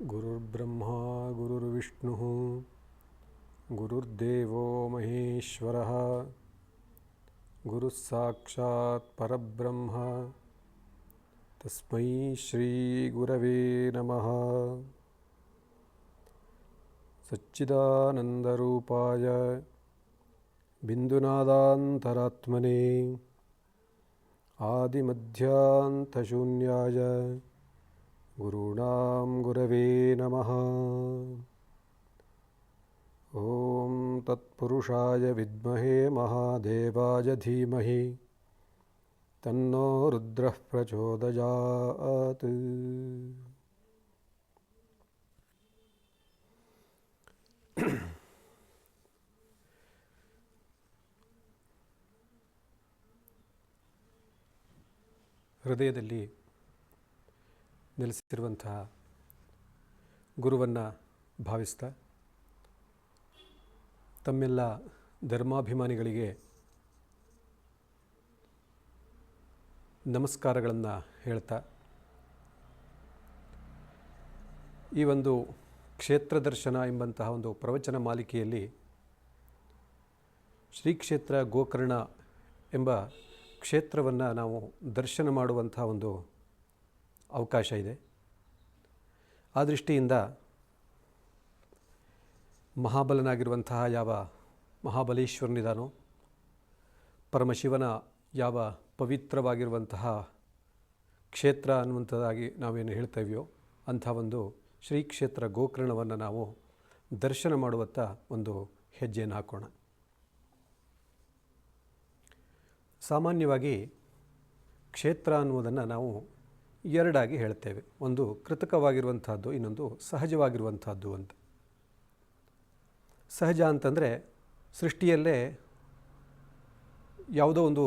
गुरुर्ब्रह्मा गुरुर्विष्णुः गुरुर्देवो महेश्वरः गुरुस्साक्षात् परब्रह्म तस्मै श्रीगुरवे नमः। सच्चिदानन्दरूपाय बिन्दुनादान्तरात्मने आदिमध्यान्तशून्याय गुरूणां गुरवे नमः। ॐ तत्पुरुषाय विद्महे महादेवाय धीमहि तन्नो रुद्रः प्रचोदयात्। ಹೃದಯದಲ್ಲಿ ನೆಲೆಸಿರುವಂತಹ ಗುರುವನ್ನು ಭಾವಿಸ್ತಾ ತಮ್ಮೆಲ್ಲ ಧರ್ಮಾಭಿಮಾನಿಗಳಿಗೆ ನಮಸ್ಕಾರಗಳನ್ನು ಹೇಳ್ತಾ ಈ ಒಂದು ಕ್ಷೇತ್ರ ದರ್ಶನ ಎಂಬಂತಹ ಒಂದು ಪ್ರವಚನ ಮಾಲಿಕೆಯಲ್ಲಿ ಶ್ರೀ ಕ್ಷೇತ್ರ ಗೋಕರ್ಣ ಎಂಬ ಕ್ಷೇತ್ರವನ್ನು ನಾವು ದರ್ಶನ ಮಾಡುವಂಥ ಒಂದು ಅವಕಾಶ ಇದೆ. ಆ ದೃಷ್ಟಿಯಿಂದ ಮಹಾಬಲನಾಗಿರುವಂತಹ ಯಾವ ಮಹಾಬಲೇಶ್ವರನಿದಾನೋ, ಪರಮಶಿವನ ಯಾವ ಪವಿತ್ರವಾಗಿರುವಂತಹ ಕ್ಷೇತ್ರ ಅನ್ನುವಂಥದ್ದಾಗಿ ನಾವೇನು ಹೇಳ್ತೇವೆಯೋ ಅಂಥ ಒಂದು ಶ್ರೀ ಕ್ಷೇತ್ರ ಗೋಕರ್ಣವನ್ನು ನಾವು ದರ್ಶನ ಮಾಡುವತ್ತ ಒಂದು ಹೆಜ್ಜೆಯನ್ನು ಹಾಕೋಣ. ಸಾಮಾನ್ಯವಾಗಿ ಕ್ಷೇತ್ರ ಅನ್ನುವುದನ್ನು ನಾವು ಎರಡಾಗಿ ಹೇಳ್ತೇವೆ. ಒಂದು ಕೃತಕವಾಗಿರುವಂಥದ್ದು, ಇನ್ನೊಂದು ಸಹಜವಾಗಿರುವಂಥದ್ದು ಅಂತ. ಸಹಜ ಅಂತಂದರೆ ಸೃಷ್ಟಿಯಲ್ಲೇ ಯಾವುದೋ ಒಂದು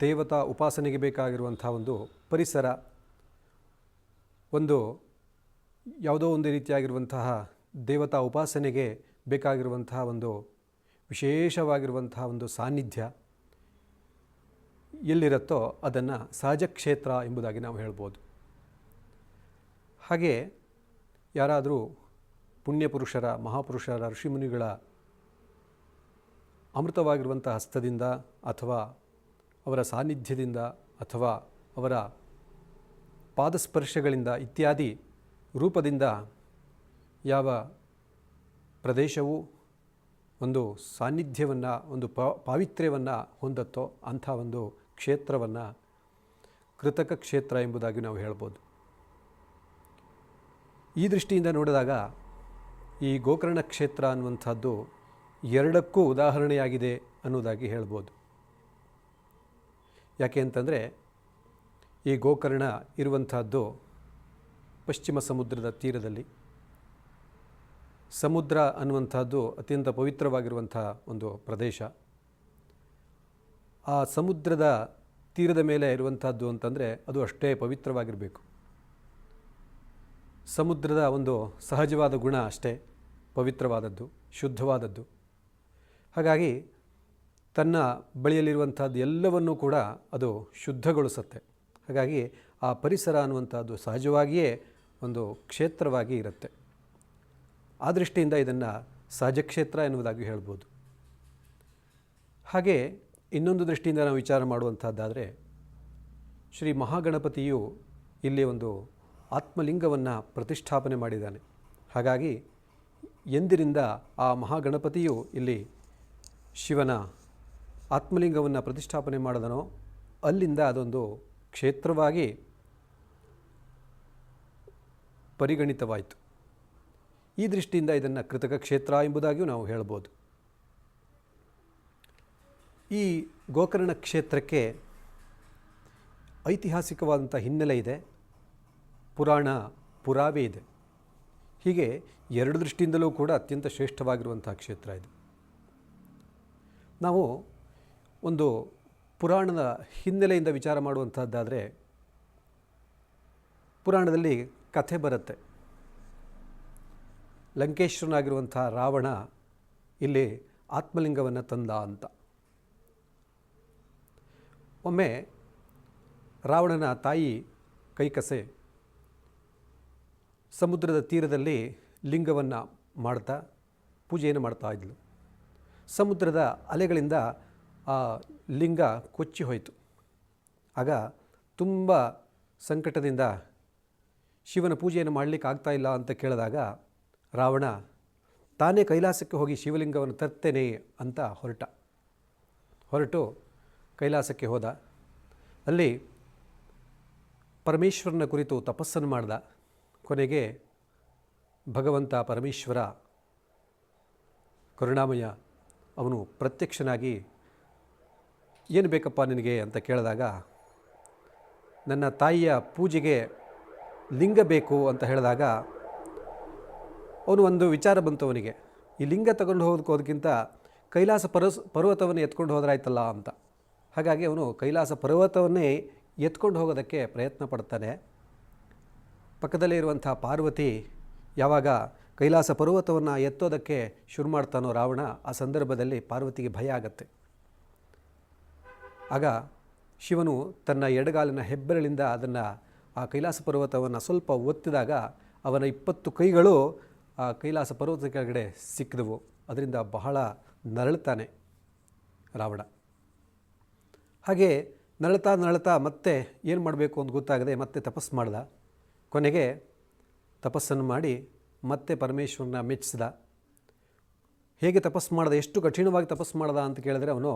ದೇವತಾ ಉಪಾಸನೆಗೆ ಬೇಕಾಗಿರುವಂಥ ಒಂದು ಪರಿಸರ, ಒಂದು ಯಾವುದೋ ಒಂದು ರೀತಿಯಾಗಿರುವಂತಹ ದೇವತಾ ಉಪಾಸನೆಗೆ ಬೇಕಾಗಿರುವಂತಹ ಒಂದು ವಿಶೇಷವಾಗಿರುವಂತಹ ಒಂದು ಸಾನ್ನಿಧ್ಯ ಎಲ್ಲಿರುತ್ತೋ ಅದನ್ನು ಸಹಜ ಕ್ಷೇತ್ರ ಎಂಬುದಾಗಿ ನಾವು ಹೇಳ್ಬೋದು. ಹಾಗೆ ಯಾರಾದರೂ ಪುಣ್ಯಪುರುಷರ, ಮಹಾಪುರುಷರ, ಋಷಿಮುನಿಗಳ ಅಮೃತವಾಗಿರುವಂಥ ಹಸ್ತದಿಂದ ಅಥವಾ ಅವರ ಸಾನ್ನಿಧ್ಯದಿಂದ ಅಥವಾ ಅವರ ಪಾದಸ್ಪರ್ಶಗಳಿಂದ ಇತ್ಯಾದಿ ರೂಪದಿಂದ ಯಾವ ಪ್ರದೇಶವು ಒಂದು ಸಾನ್ನಿಧ್ಯವನ್ನು, ಒಂದು ಪಾವಿತ್ರ್ಯವನ್ನು ಹೊಂದತ್ತೋ ಅಂಥ ಒಂದು ಕ್ಷೇತ್ರವನ್ನು ಕೃತಕ ಕ್ಷೇತ್ರ ಎಂಬುದಾಗಿ ನಾವು ಹೇಳ್ಬೋದು. ಈ ದೃಷ್ಟಿಯಿಂದ ನೋಡಿದಾಗ ಈ ಗೋಕರ್ಣ ಕ್ಷೇತ್ರ ಅನ್ನುವಂಥದ್ದು ಎರಡಕ್ಕೂ ಉದಾಹರಣೆಯಾಗಿದೆ ಅನ್ನೋದಾಗಿ ಹೇಳ್ಬೋದು. ಯಾಕೆ ಅಂತಂದರೆ ಈ ಗೋಕರ್ಣ ಇರುವಂಥದ್ದು ಪಶ್ಚಿಮ ಸಮುದ್ರದ ತೀರದಲ್ಲಿ. ಸಮುದ್ರ ಅನ್ನುವಂಥದ್ದು ಅತ್ಯಂತ ಪವಿತ್ರವಾಗಿರುವಂಥ ಒಂದು ಪ್ರದೇಶ. ಆ ಸಮುದ್ರದ ತೀರದ ಮೇಲೆ ಇರುವಂಥದ್ದು ಅಂತಂದರೆ ಅದು ಅಷ್ಟೇ ಪವಿತ್ರವಾಗಿರಬೇಕು. ಸಮುದ್ರದ ಒಂದು ಸಹಜವಾದ ಗುಣ ಅಷ್ಟೇ ಪವಿತ್ರವಾದದ್ದು, ಶುದ್ಧವಾದದ್ದು. ಹಾಗಾಗಿ ತನ್ನ ಬಳಿಯಲ್ಲಿರುವಂಥದ್ದು ಎಲ್ಲವನ್ನೂ ಕೂಡ ಅದು ಶುದ್ಧಗೊಳಿಸುತ್ತೆ. ಹಾಗಾಗಿ ಆ ಪರಿಸರ ಅನ್ನುವಂಥದ್ದು ಸಹಜವಾಗಿಯೇ ಒಂದು ಕ್ಷೇತ್ರವಾಗಿ ಇರುತ್ತೆ. ಆ ದೃಷ್ಟಿಯಿಂದ ಇದನ್ನು ಸಹಜ ಕ್ಷೇತ್ರ ಎನ್ನುವುದಾಗಿ ಹೇಳ್ಬೋದು. ಹಾಗೆ ಇನ್ನೊಂದು ದೃಷ್ಟಿಯಿಂದ ನಾವು ವಿಚಾರ ಮಾಡುವಂಥದ್ದಾದರೆ ಶ್ರೀ ಮಹಾಗಣಪತಿಯು ಇಲ್ಲಿ ಒಂದು ಆತ್ಮಲಿಂಗವನ್ನು ಪ್ರತಿಷ್ಠಾಪನೆ ಮಾಡಿದ್ದಾನೆ. ಹಾಗಾಗಿ ಎಂದಿನಿಂದ ಆ ಮಹಾಗಣಪತಿಯು ಇಲ್ಲಿ ಶಿವನ ಆತ್ಮಲಿಂಗವನ್ನು ಪ್ರತಿಷ್ಠಾಪನೆ ಮಾಡಿದನೋ ಅಲ್ಲಿಂದ ಅದೊಂದು ಕ್ಷೇತ್ರವಾಗಿ ಪರಿಗಣಿತವಾಯಿತು. ಈ ದೃಷ್ಟಿಯಿಂದ ಇದನ್ನು ಕೃತಕ ಕ್ಷೇತ್ರ ಎಂಬುದಾಗಿಯೂ ನಾವು ಹೇಳ್ಬೋದು. ಈ ಗೋಕರ್ಣ ಕ್ಷೇತ್ರಕ್ಕೆ ಐತಿಹಾಸಿಕವಾದಂಥ ಹಿನ್ನೆಲೆ ಇದೆ, ಪುರಾವೆ ಇದೆ. ಹೀಗೆ ಎರಡು ದೃಷ್ಟಿಯಿಂದಲೂ ಕೂಡ ಅತ್ಯಂತ ಶ್ರೇಷ್ಠವಾಗಿರುವಂಥ ಕ್ಷೇತ್ರ ಇದು. ನಾವು ಒಂದು ಪುರಾಣದ ಹಿನ್ನೆಲೆಯಿಂದ ವಿಚಾರ ಮಾಡುವಂಥದ್ದಾದರೆ ಪುರಾಣದಲ್ಲಿ ಕಥೆ ಬರುತ್ತೆ. ಲಂಕೇಶ್ವರನಾಗಿರುವಂಥ ರಾವಣ ಇಲ್ಲಿ ಆತ್ಮಲಿಂಗವನ್ನು ತಂದ ಅಂತ. ಒಮ್ಮೆ ರಾವಣನ ತಾಯಿ ಕೈಕಸೆ ಸಮುದ್ರದ ತೀರದಲ್ಲಿ ಲಿಂಗವನ್ನು ಮಾಡ್ತಾ ಪೂಜೆಯನ್ನು ಮಾಡ್ತಾ ಇದ್ಲು. ಸಮುದ್ರದ ಅಲೆಗಳಿಂದ ಆ ಲಿಂಗ ಕೊಚ್ಚಿ ಹೋಯಿತು. ಆಗ ತುಂಬ ಸಂಕಟದಿಂದ ಶಿವನ ಪೂಜೆಯನ್ನು ಮಾಡಲಿಕ್ಕೆ ಆಗ್ತಾಯಿಲ್ಲ ಅಂತ ಕೇಳಿದಾಗ ರಾವಣ ತಾನೇ ಕೈಲಾಸಕ್ಕೆ ಹೋಗಿ ಶಿವಲಿಂಗವನ್ನು ತರ್ತೇನೆ ಅಂತ ಹೊರಟು ಕೈಲಾಸಕ್ಕೆ ಹೋದ. ಅಲ್ಲಿ ಪರಮೇಶ್ವರನ ಕುರಿತು ತಪಸ್ಸನ್ನು ಮಾಡ್ದ. ಕೊನೆಗೆ ಭಗವಂತ ಪರಮೇಶ್ವರ ಕರುಣಾಮಯ ಅವನು ಪ್ರತ್ಯಕ್ಷನಾಗಿ ಏನು ಬೇಕಪ್ಪ ನಿನಗೆ ಅಂತ ಕೇಳಿದಾಗ ನನ್ನ ತಾಯಿಯ ಪೂಜೆಗೆ ಲಿಂಗ ಬೇಕು ಅಂತ ಹೇಳಿದಾಗ ಅವನು ಒಂದು ವಿಚಾರ ಬಂತು ಅವನಿಗೆ, ಈ ಲಿಂಗ ತಗೊಂಡು ಹೋಗೋದಕ್ಕಿಂತ ಕೈಲಾಸ ಪರ್ವತವನ್ನು ಎತ್ಕೊಂಡು ಹೋದ್ರಾಯ್ತಲ್ಲ ಅಂತ. ಹಾಗಾಗಿ ಅವನು ಕೈಲಾಸ ಪರ್ವತವನ್ನೇ ಎತ್ಕೊಂಡು ಹೋಗೋದಕ್ಕೆ ಪ್ರಯತ್ನ ಪಡ್ತಾನೆ. ಪಕ್ಕದಲ್ಲೇ ಇರುವಂಥ ಪಾರ್ವತಿ ಯಾವಾಗ ಕೈಲಾಸ ಪರ್ವತವನ್ನು ಎತ್ತೋದಕ್ಕೆ ಶುರು ಮಾಡ್ತಾನೋ ರಾವಣ, ಆ ಸಂದರ್ಭದಲ್ಲಿ ಪಾರ್ವತಿಗೆ ಭಯ ಆಗತ್ತೆ. ಆಗ ಶಿವನು ತನ್ನ ಎಡಗಾಲಿನ ಹೆಬ್ಬೆರಳಿಂದ ಅದನ್ನು ಆ ಕೈಲಾಸ ಪರ್ವತವನ್ನು ಸ್ವಲ್ಪ ಒತ್ತಿದಾಗ ಅವನ 20 ಕೈಗಳು ಆ ಕೈಲಾಸ ಪರ್ವತದ ಕೆಳಗಡೆ ಸಿಕ್ಕಿದವು. ಅದರಿಂದ ಬಹಳ ನರಳುತ್ತಾನೆ ರಾವಣ. ಹಾಗೆ ನರಳುತ್ತಾ ಮತ್ತೆ ಏನು ಮಾಡಬೇಕು ಅಂತ ಗೊತ್ತಾಗದೆ ಮತ್ತೆ ತಪಸ್ಸು ಮಾಡ್ದ. ಕೊನೆಗೆ ತಪಸ್ಸನ್ನು ಮಾಡಿ ಮತ್ತೆ ಪರಮೇಶ್ವರನ ಮೆಚ್ಚಿಸಿದ. ಹೇಗೆ ತಪಸ್ಸು ಮಾಡ್ದ, ಎಷ್ಟು ಕಠಿಣವಾಗಿ ತಪಸ್ಸು ಮಾಡ್ದ ಅಂತ ಕೇಳಿದ್ರೆ, ಅವನು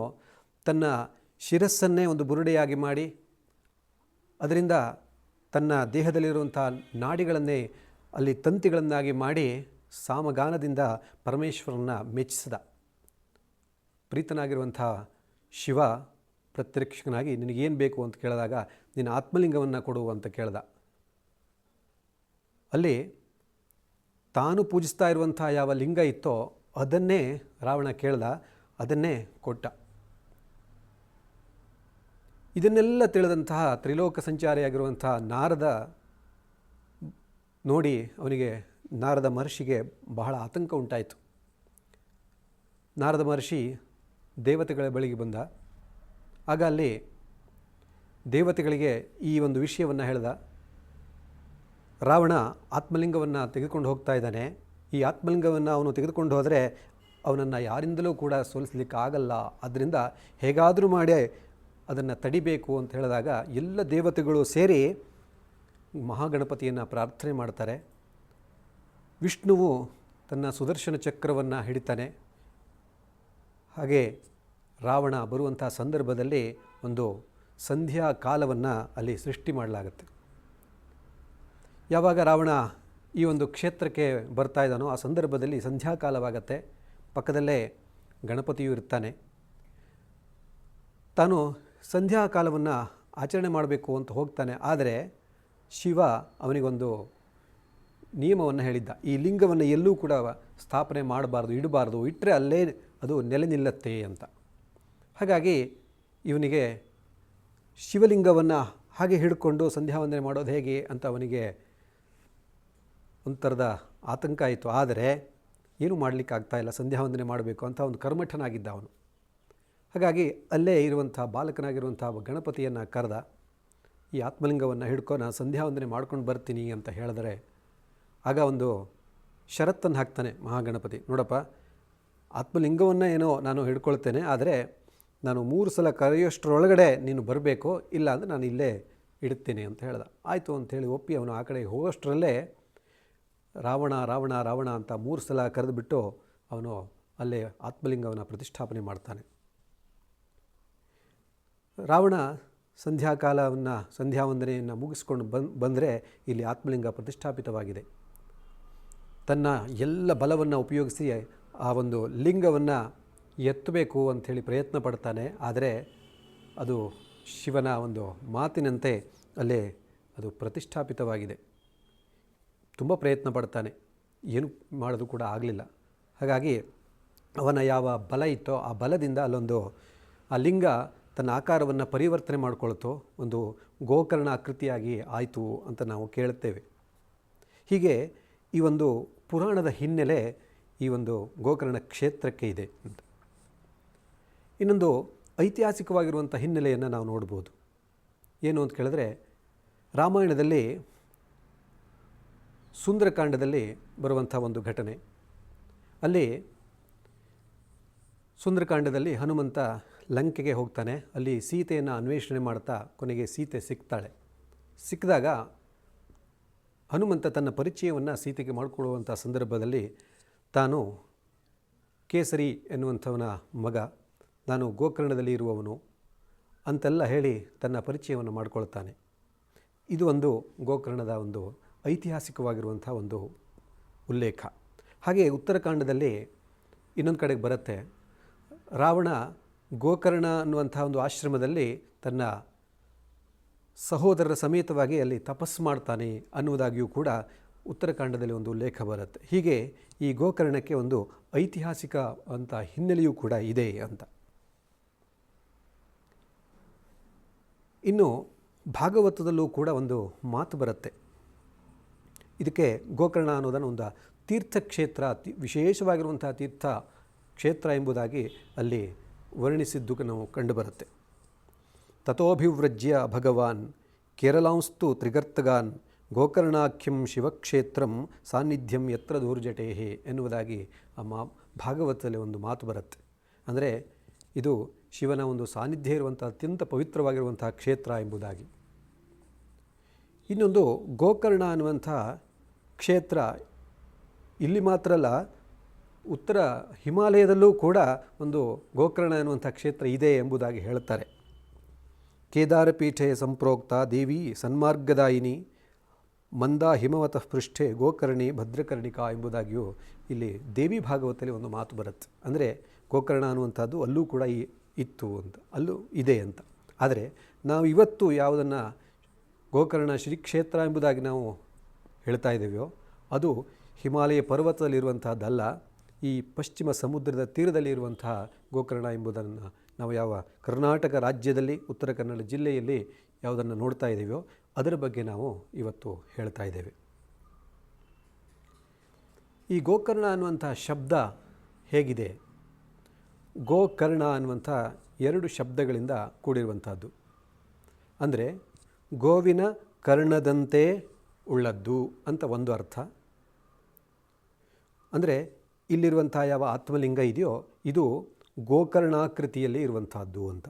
ತನ್ನ ಶಿರಸ್ಸನ್ನೇ ಒಂದು ಬುರುಡೆಯಾಗಿ ಮಾಡಿ ಅದರಿಂದ ತನ್ನ ದೇಹದಲ್ಲಿರುವಂಥ ನಾಡಿಗಳನ್ನೇ ಅಲ್ಲಿ ತಂತಿಗಳನ್ನಾಗಿ ಮಾಡಿ ಸಾಮಗಾನದಿಂದ ಪರಮೇಶ್ವರನ ಮೆಚ್ಚಿಸಿದ. ಪ್ರೀತನಾಗಿರುವಂಥ ಶಿವ ಪ್ರತ್ಯಕ್ಷನಾಗಿ ನಿನಗೇನು ಬೇಕು ಅಂತ ಕೇಳಿದಾಗ ನಿನ್ನ ಆತ್ಮಲಿಂಗವನ್ನು ಕೊಡು ಅಂತ ಕೇಳ್ದ. ಅಲ್ಲಿ ತಾನು ಪೂಜಿಸ್ತಾ ಇರುವಂಥ ಯಾವ ಲಿಂಗ ಇತ್ತೋ ಅದನ್ನೇ ರಾವಣ ಕೇಳ್ದ, ಅದನ್ನೇ ಕೊಟ್ಟ. ಇದನ್ನೆಲ್ಲ ತಿಳಿದಂತಹ ತ್ರಿಲೋಕ ಸಂಚಾರಿಯಾಗಿರುವಂಥ ನಾರದ ನೋಡಿ ಅವನಿಗೆ, ನಾರದ ಮಹರ್ಷಿಗೆ ಬಹಳ ಆತಂಕ ಉಂಟಾಯಿತು. ನಾರದ ಮಹರ್ಷಿ ದೇವತೆಗಳ ಬಳಿಗೆ ಬಂದ. ಆಗ ಅಲ್ಲಿ ದೇವತೆಗಳಿಗೆ ಈ ಒಂದು ವಿಷಯವನ್ನು ಹೇಳ್ದ. ರಾವಣ ಆತ್ಮಲಿಂಗವನ್ನು ತೆಗೆದುಕೊಂಡು ಹೋಗ್ತಾ ಇದ್ದಾನೆ. ಈ ಆತ್ಮಲಿಂಗವನ್ನು ಅವನು ತೆಗೆದುಕೊಂಡು ಹೋದರೆ ಅವನನ್ನು ಯಾರಿಂದಲೂ ಕೂಡ ಸೋಲಿಸಲಿಕ್ಕೆ ಆಗಲ್ಲ. ಆದ್ದರಿಂದ ಹೇಗಾದರೂ ಮಾಡಿ ಅದನ್ನು ತಡಿಬೇಕು ಅಂತ ಹೇಳಿದಾಗ ಎಲ್ಲ ದೇವತೆಗಳು ಸೇರಿ ಮಹಾಗಣಪತಿಯನ್ನು ಪ್ರಾರ್ಥನೆ ಮಾಡ್ತಾರೆ. ವಿಷ್ಣುವು ತನ್ನ ಸುದರ್ಶನ ಚಕ್ರವನ್ನು ಹಿಡಿತಾನೆ. ಹಾಗೆ ರಾವಣ ಬರುವಂಥ ಸಂದರ್ಭದಲ್ಲಿ ಒಂದು ಸಂಧ್ಯಾ ಕಾಲವನ್ನು ಅಲ್ಲಿ ಸೃಷ್ಟಿ ಮಾಡಲಾಗುತ್ತೆ. ಯಾವಾಗ ರಾವಣ ಈ ಒಂದು ಕ್ಷೇತ್ರಕ್ಕೆ ಬರ್ತಾ ಇದ್ದಾನೋ ಆ ಸಂದರ್ಭದಲ್ಲಿ ಸಂಧ್ಯಾಕಾಲವಾಗತ್ತೆ. ಪಕ್ಕದಲ್ಲೇ ಗಣಪತಿಯು ಇರ್ತಾನೆ. ತಾನು ಸಂಧ್ಯಾಕಾಲವನ್ನು ಆಚರಣೆ ಮಾಡಬೇಕು ಅಂತ ಹೋಗ್ತಾನೆ. ಆದರೆ ಶಿವ ಅವನಿಗೊಂದು ನಿಯಮವನ್ನು ಹೇಳಿದ್ದ, ಈ ಲಿಂಗವನ್ನು ಎಲ್ಲೂ ಕೂಡ ಸ್ಥಾಪನೆ ಮಾಡಬಾರ್ದು, ಇಡಬಾರ್ದು, ಇಟ್ಟರೆ ಅಲ್ಲೇ ಅದು ನೆಲೆ ನಿಲ್ಲತ್ತೆ ಅಂತ. ಹಾಗಾಗಿ ಇವನಿಗೆ ಶಿವಲಿಂಗವನ್ನು ಹಾಗೆ ಹಿಡ್ಕೊಂಡು ಸಂಧ್ಯಾವಂದನೆ ಮಾಡೋದು ಹೇಗೆ ಅಂತ ಅವನಿಗೆ ಒಂಥರದ ಆತಂಕ ಆಯಿತು. ಆದರೆ ಏನೂ ಮಾಡಲಿಕ್ಕಾಗ್ತಾಯಿಲ್ಲ, ಸಂಧ್ಯಾವಂದನೆ ಮಾಡಬೇಕು ಅಂತ ಒಂದು ಕರ್ಮಠನಾಗಿದ್ದ ಅವನು. ಹಾಗಾಗಿ ಅಲ್ಲೇ ಇರುವಂಥ ಬಾಲಕನಾಗಿರುವಂಥ ಗಣಪತಿಯನ್ನು ಕರೆದ. ಈ ಆತ್ಮಲಿಂಗವನ್ನು ಹಿಡ್ಕೊ, ನಾನು ಸಂಧ್ಯಾವಂದನೆ ಮಾಡ್ಕೊಂಡು ಬರ್ತೀನಿ ಅಂತ ಹೇಳಿದರೆ ಆಗ ಒಂದು ಷರತ್ತನ್ನು ಹಾಕ್ತಾನೆ ಮಹಾಗಣಪತಿ. ನೋಡಪ್ಪ, ಆತ್ಮಲಿಂಗವನ್ನು ಏನೋ ನಾನು ಹಿಡ್ಕೊಳ್ತೇನೆ, ಆದರೆ ನಾನು 3 ಸಲ ಕರೆಯೋಷ್ಟರೊಳಗಡೆ ನೀನು ಬರಬೇಕು, ಇಲ್ಲ ಅಂದರೆ ನಾನು ಇಲ್ಲೇ ಇಡ್ತೀನಿ ಅಂತ ಹೇಳ್ದ. ಆಯಿತು ಅಂಥೇಳಿ ಒಪ್ಪಿ ಅವನು ಆ ಕಡೆ ಹೋಗೋಷ್ಟರಲ್ಲೇ ರಾವಣ ರಾವಣ ರಾವಣ ಅಂತ 3 ಸಲ ಕರೆದುಬಿಟ್ಟು ಅವನು ಅಲ್ಲೇ ಆತ್ಮಲಿಂಗವನ್ನು ಪ್ರತಿಷ್ಠಾಪನೆ ಮಾಡ್ತಾನೆ. ರಾವಣ ಸಂಧ್ಯಾವಂದನೆಯನ್ನು ಮುಗಿಸ್ಕೊಂಡು ಬಂದರೆ ಇಲ್ಲಿ ಆತ್ಮಲಿಂಗ ಪ್ರತಿಷ್ಠಾಪಿತವಾಗಿದೆ. ತನ್ನ ಎಲ್ಲ ಬಲವನ್ನು ಉಪಯೋಗಿಸಿ ಆ ಒಂದು ಲಿಂಗವನ್ನು ಎತ್ತಬೇಕು ಅಂಥೇಳಿ ಪ್ರಯತ್ನ ಪಡ್ತಾನೆ. ಆದರೆ ಅದು ಶಿವನ ಒಂದು ಮಾತಿನಂತೆ ಅಲ್ಲೇ ಅದು ಪ್ರತಿಷ್ಠಾಪಿತವಾಗಿದೆ. ತುಂಬ ಪ್ರಯತ್ನ ಪಡ್ತಾನೆ, ಏನು ಮಾಡೋದು ಕೂಡ ಆಗಲಿಲ್ಲ. ಹಾಗಾಗಿ ಅವನ ಯಾವ ಬಲ ಇತ್ತೋ ಆ ಬಲದಿಂದ ಅಲ್ಲೊಂದು ಆ ಲಿಂಗ ತನ್ನ ಆಕಾರವನ್ನು ಪರಿವರ್ತನೆ ಮಾಡಿಕೊಳ್ತೋ ಒಂದು ಗೋಕರ್ಣ ಆಕೃತಿಯಾಗಿ ಆಯಿತು ಅಂತ ನಾವು ಕೇಳುತ್ತೇವೆ. ಹೀಗೆ ಈ ಒಂದು ಪುರಾಣದ ಹಿನ್ನೆಲೆ ಈ ಒಂದು ಗೋಕರ್ಣ ಕ್ಷೇತ್ರಕ್ಕೆ ಇದೆ ಅಂತ. ಇನ್ನೊಂದು ಐತಿಹಾಸಿಕವಾಗಿರುವಂಥ ಹಿನ್ನೆಲೆಯನ್ನು ನಾವು ನೋಡ್ಬೋದು. ಏನು ಅಂತ ಕೇಳಿದ್ರೆ, ರಾಮಾಯಣದಲ್ಲಿ ಸುಂದರಕಾಂಡದಲ್ಲಿ ಬರುವಂಥ ಒಂದು ಘಟನೆ. ಅಲ್ಲಿ ಸುಂದರಕಾಂಡದಲ್ಲಿ ಹನುಮಂತ ಲಂಕೆಗೆ ಹೋಗ್ತಾನೆ. ಅಲ್ಲಿ ಸೀತೆಯನ್ನು ಅನ್ವೇಷಣೆ ಮಾಡ್ತಾ ಕೊನೆಗೆ ಸೀತೆ ಸಿಗ್ತಾಳೆ. ಸಿಕ್ಕಿದಾಗ ಹನುಮಂತ ತನ್ನ ಪರಿಚಯವನ್ನು ಸೀತೆಗೆ ಮಾಡಿಕೊಡುವಂಥ ಸಂದರ್ಭದಲ್ಲಿ ತಾನು ಕೇಸರಿ ಎನ್ನುವಂಥವನ ಮಗ, ನಾನು ಗೋಕರ್ಣದಲ್ಲಿ ಇರುವವನು ಅಂತೆಲ್ಲ ಹೇಳಿ ತನ್ನ ಪರಿಚಯವನ್ನು ಮಾಡಿಕೊಳ್ತಾನೆ. ಇದು ಒಂದು ಗೋಕರ್ಣದ ಒಂದು ಐತಿಹಾಸಿಕವಾಗಿರುವಂಥ ಒಂದು ಉಲ್ಲೇಖ. ಹಾಗೆ ಉತ್ತರಕಾಂಡದಲ್ಲಿ ಇನ್ನೊಂದು ಕಡೆಗೆ ಬರುತ್ತೆ. ರಾವಣ ಗೋಕರ್ಣ ಅನ್ನುವಂಥ ಒಂದು ಆಶ್ರಮದಲ್ಲಿ ತನ್ನ ಸಹೋದರರ ಸಮೇತವಾಗಿ ಅಲ್ಲಿ ತಪಸ್ಸು ಮಾಡ್ತಾನೆ ಅನ್ನುವುದಾಗಿಯೂ ಕೂಡ ಉತ್ತರಕಾಂಡದಲ್ಲಿ ಒಂದು ಉಲ್ಲೇಖ ಬರುತ್ತೆ. ಹೀಗೆ ಈ ಗೋಕರ್ಣಕ್ಕೆ ಒಂದು ಐತಿಹಾಸಿಕ ಅಂತ ಹಿನ್ನೆಲೆಯೂ ಕೂಡ ಇದೆ ಅಂತ. ಇನ್ನು ಭಾಗವತದಲ್ಲೂ ಕೂಡ ಒಂದು ಮಾತು ಬರುತ್ತೆ. ಇದಕ್ಕೆ ಗೋಕರ್ಣ ಅನ್ನೋದನ್ನು ಒಂದು ತೀರ್ಥಕ್ಷೇತ್ರ, ವಿಶೇಷವಾಗಿರುವಂಥ ತೀರ್ಥ ಕ್ಷೇತ್ರ ಎಂಬುದಾಗಿ ಅಲ್ಲಿ ವರ್ಣಿಸಿದ್ದು ನಾವು ಕಂಡುಬರುತ್ತೆ. ತಥೋಭಿವ್ರಜ್ಯ ಭಗವಾನ್ ಕೇರಳಾಂಸ್ತು ತ್ರಿಗರ್ತಗಾನ್ ಗೋಕರ್ಣಾಖ್ಯಂ ಶಿವಕ್ಷೇತ್ರಂ ಸಾನ್ನಿಧ್ಯಂ ಯತ್ರ ದೂರ್ಜಟೇಹೇ ಎನ್ನುವುದಾಗಿ ಭಾಗವತದಲ್ಲಿ ಒಂದು ಮಾತು ಬರುತ್ತೆ. ಅಂದರೆ ಇದು ಶಿವನ ಒಂದು ಸಾನ್ನಿಧ್ಯ ಇರುವಂಥ ಅತ್ಯಂತ ಪವಿತ್ರವಾಗಿರುವಂಥ ಕ್ಷೇತ್ರ ಎಂಬುದಾಗಿ. ಇನ್ನೊಂದು ಗೋಕರ್ಣ ಅನ್ನುವಂಥ ಕ್ಷೇತ್ರ ಇಲ್ಲಿ ಮಾತ್ರ ಅಲ್ಲ, ಉತ್ತರ ಹಿಮಾಲಯದಲ್ಲೂ ಕೂಡ ಒಂದು ಗೋಕರ್ಣ ಎನ್ನುವಂಥ ಕ್ಷೇತ್ರ ಇದೆ ಎಂಬುದಾಗಿ ಹೇಳುತ್ತಾರೆ. ಕೇದಾರಪೀಠೆ ಸಂಪ್ರೋಕ್ತ ದೇವಿ ಸನ್ಮಾರ್ಗದಾಯಿನಿ ಮಂದಾ ಹಿಮವತಃ ಪೃಷ್ಠೆ ಗೋಕರ್ಣಿ ಭದ್ರಕರ್ಣಿಕಾ ಎಂಬುದಾಗಿಯೂ ಇಲ್ಲಿ ದೇವಿ ಭಾಗವತದಲ್ಲಿ ಒಂದು ಮಾತು ಬರುತ್ತೆ. ಅಂದರೆ ಗೋಕರ್ಣ ಅನ್ನುವಂಥದ್ದು ಅಲ್ಲೂ ಕೂಡ ಇತ್ತು ಅಂತ, ಅಲ್ಲೂ ಇದೆ ಅಂತ. ಆದರೆ ನಾವು ಇವತ್ತು ಯಾವುದನ್ನು ಗೋಕರ್ಣ ಶ್ರೀಕ್ಷೇತ್ರ ಎಂಬುದಾಗಿ ನಾವು ಹೇಳ್ತಾ ಇದ್ದೇವೆಯೋ ಅದು ಹಿಮಾಲಯ ಪರ್ವತದಲ್ಲಿರುವಂಥದ್ದಲ್ಲ, ಈ ಪಶ್ಚಿಮ ಸಮುದ್ರದ ತೀರದಲ್ಲಿ ಇರುವಂತಹ ಗೋಕರ್ಣ ಎಂಬುದನ್ನು ನಾವು ಯಾವ ಕರ್ನಾಟಕ ರಾಜ್ಯದಲ್ಲಿ ಉತ್ತರ ಕನ್ನಡ ಜಿಲ್ಲೆಯಲ್ಲಿ ಯಾವುದನ್ನು ನೋಡ್ತಾ ಇದ್ದೀವೋ ಅದರ ಬಗ್ಗೆ ನಾವು ಇವತ್ತು ಹೇಳ್ತಾ ಇದ್ದೇವೆ. ಈ ಗೋಕರ್ಣ ಅನ್ನುವಂಥ ಶಬ್ದ ಹೇಗಿದೆ? ಗೋಕರ್ಣ ಅನ್ನುವಂಥ ಎರಡು ಶಬ್ದಗಳಿಂದ ಕೂಡಿರುವಂಥದ್ದು. ಅಂದರೆ ಗೋವಿನ ಕರ್ಣದಂತೆ ಉಳ್ಳದ್ದು ಅಂತ ಒಂದು ಅರ್ಥ. ಅಂದರೆ ಇಲ್ಲಿರುವಂಥ ಯಾವ ಆತ್ಮಲಿಂಗ ಇದೆಯೋ ಇದು ಗೋಕರ್ಣಾಕೃತಿಯಲ್ಲಿ ಇರುವಂಥದ್ದು ಅಂತ.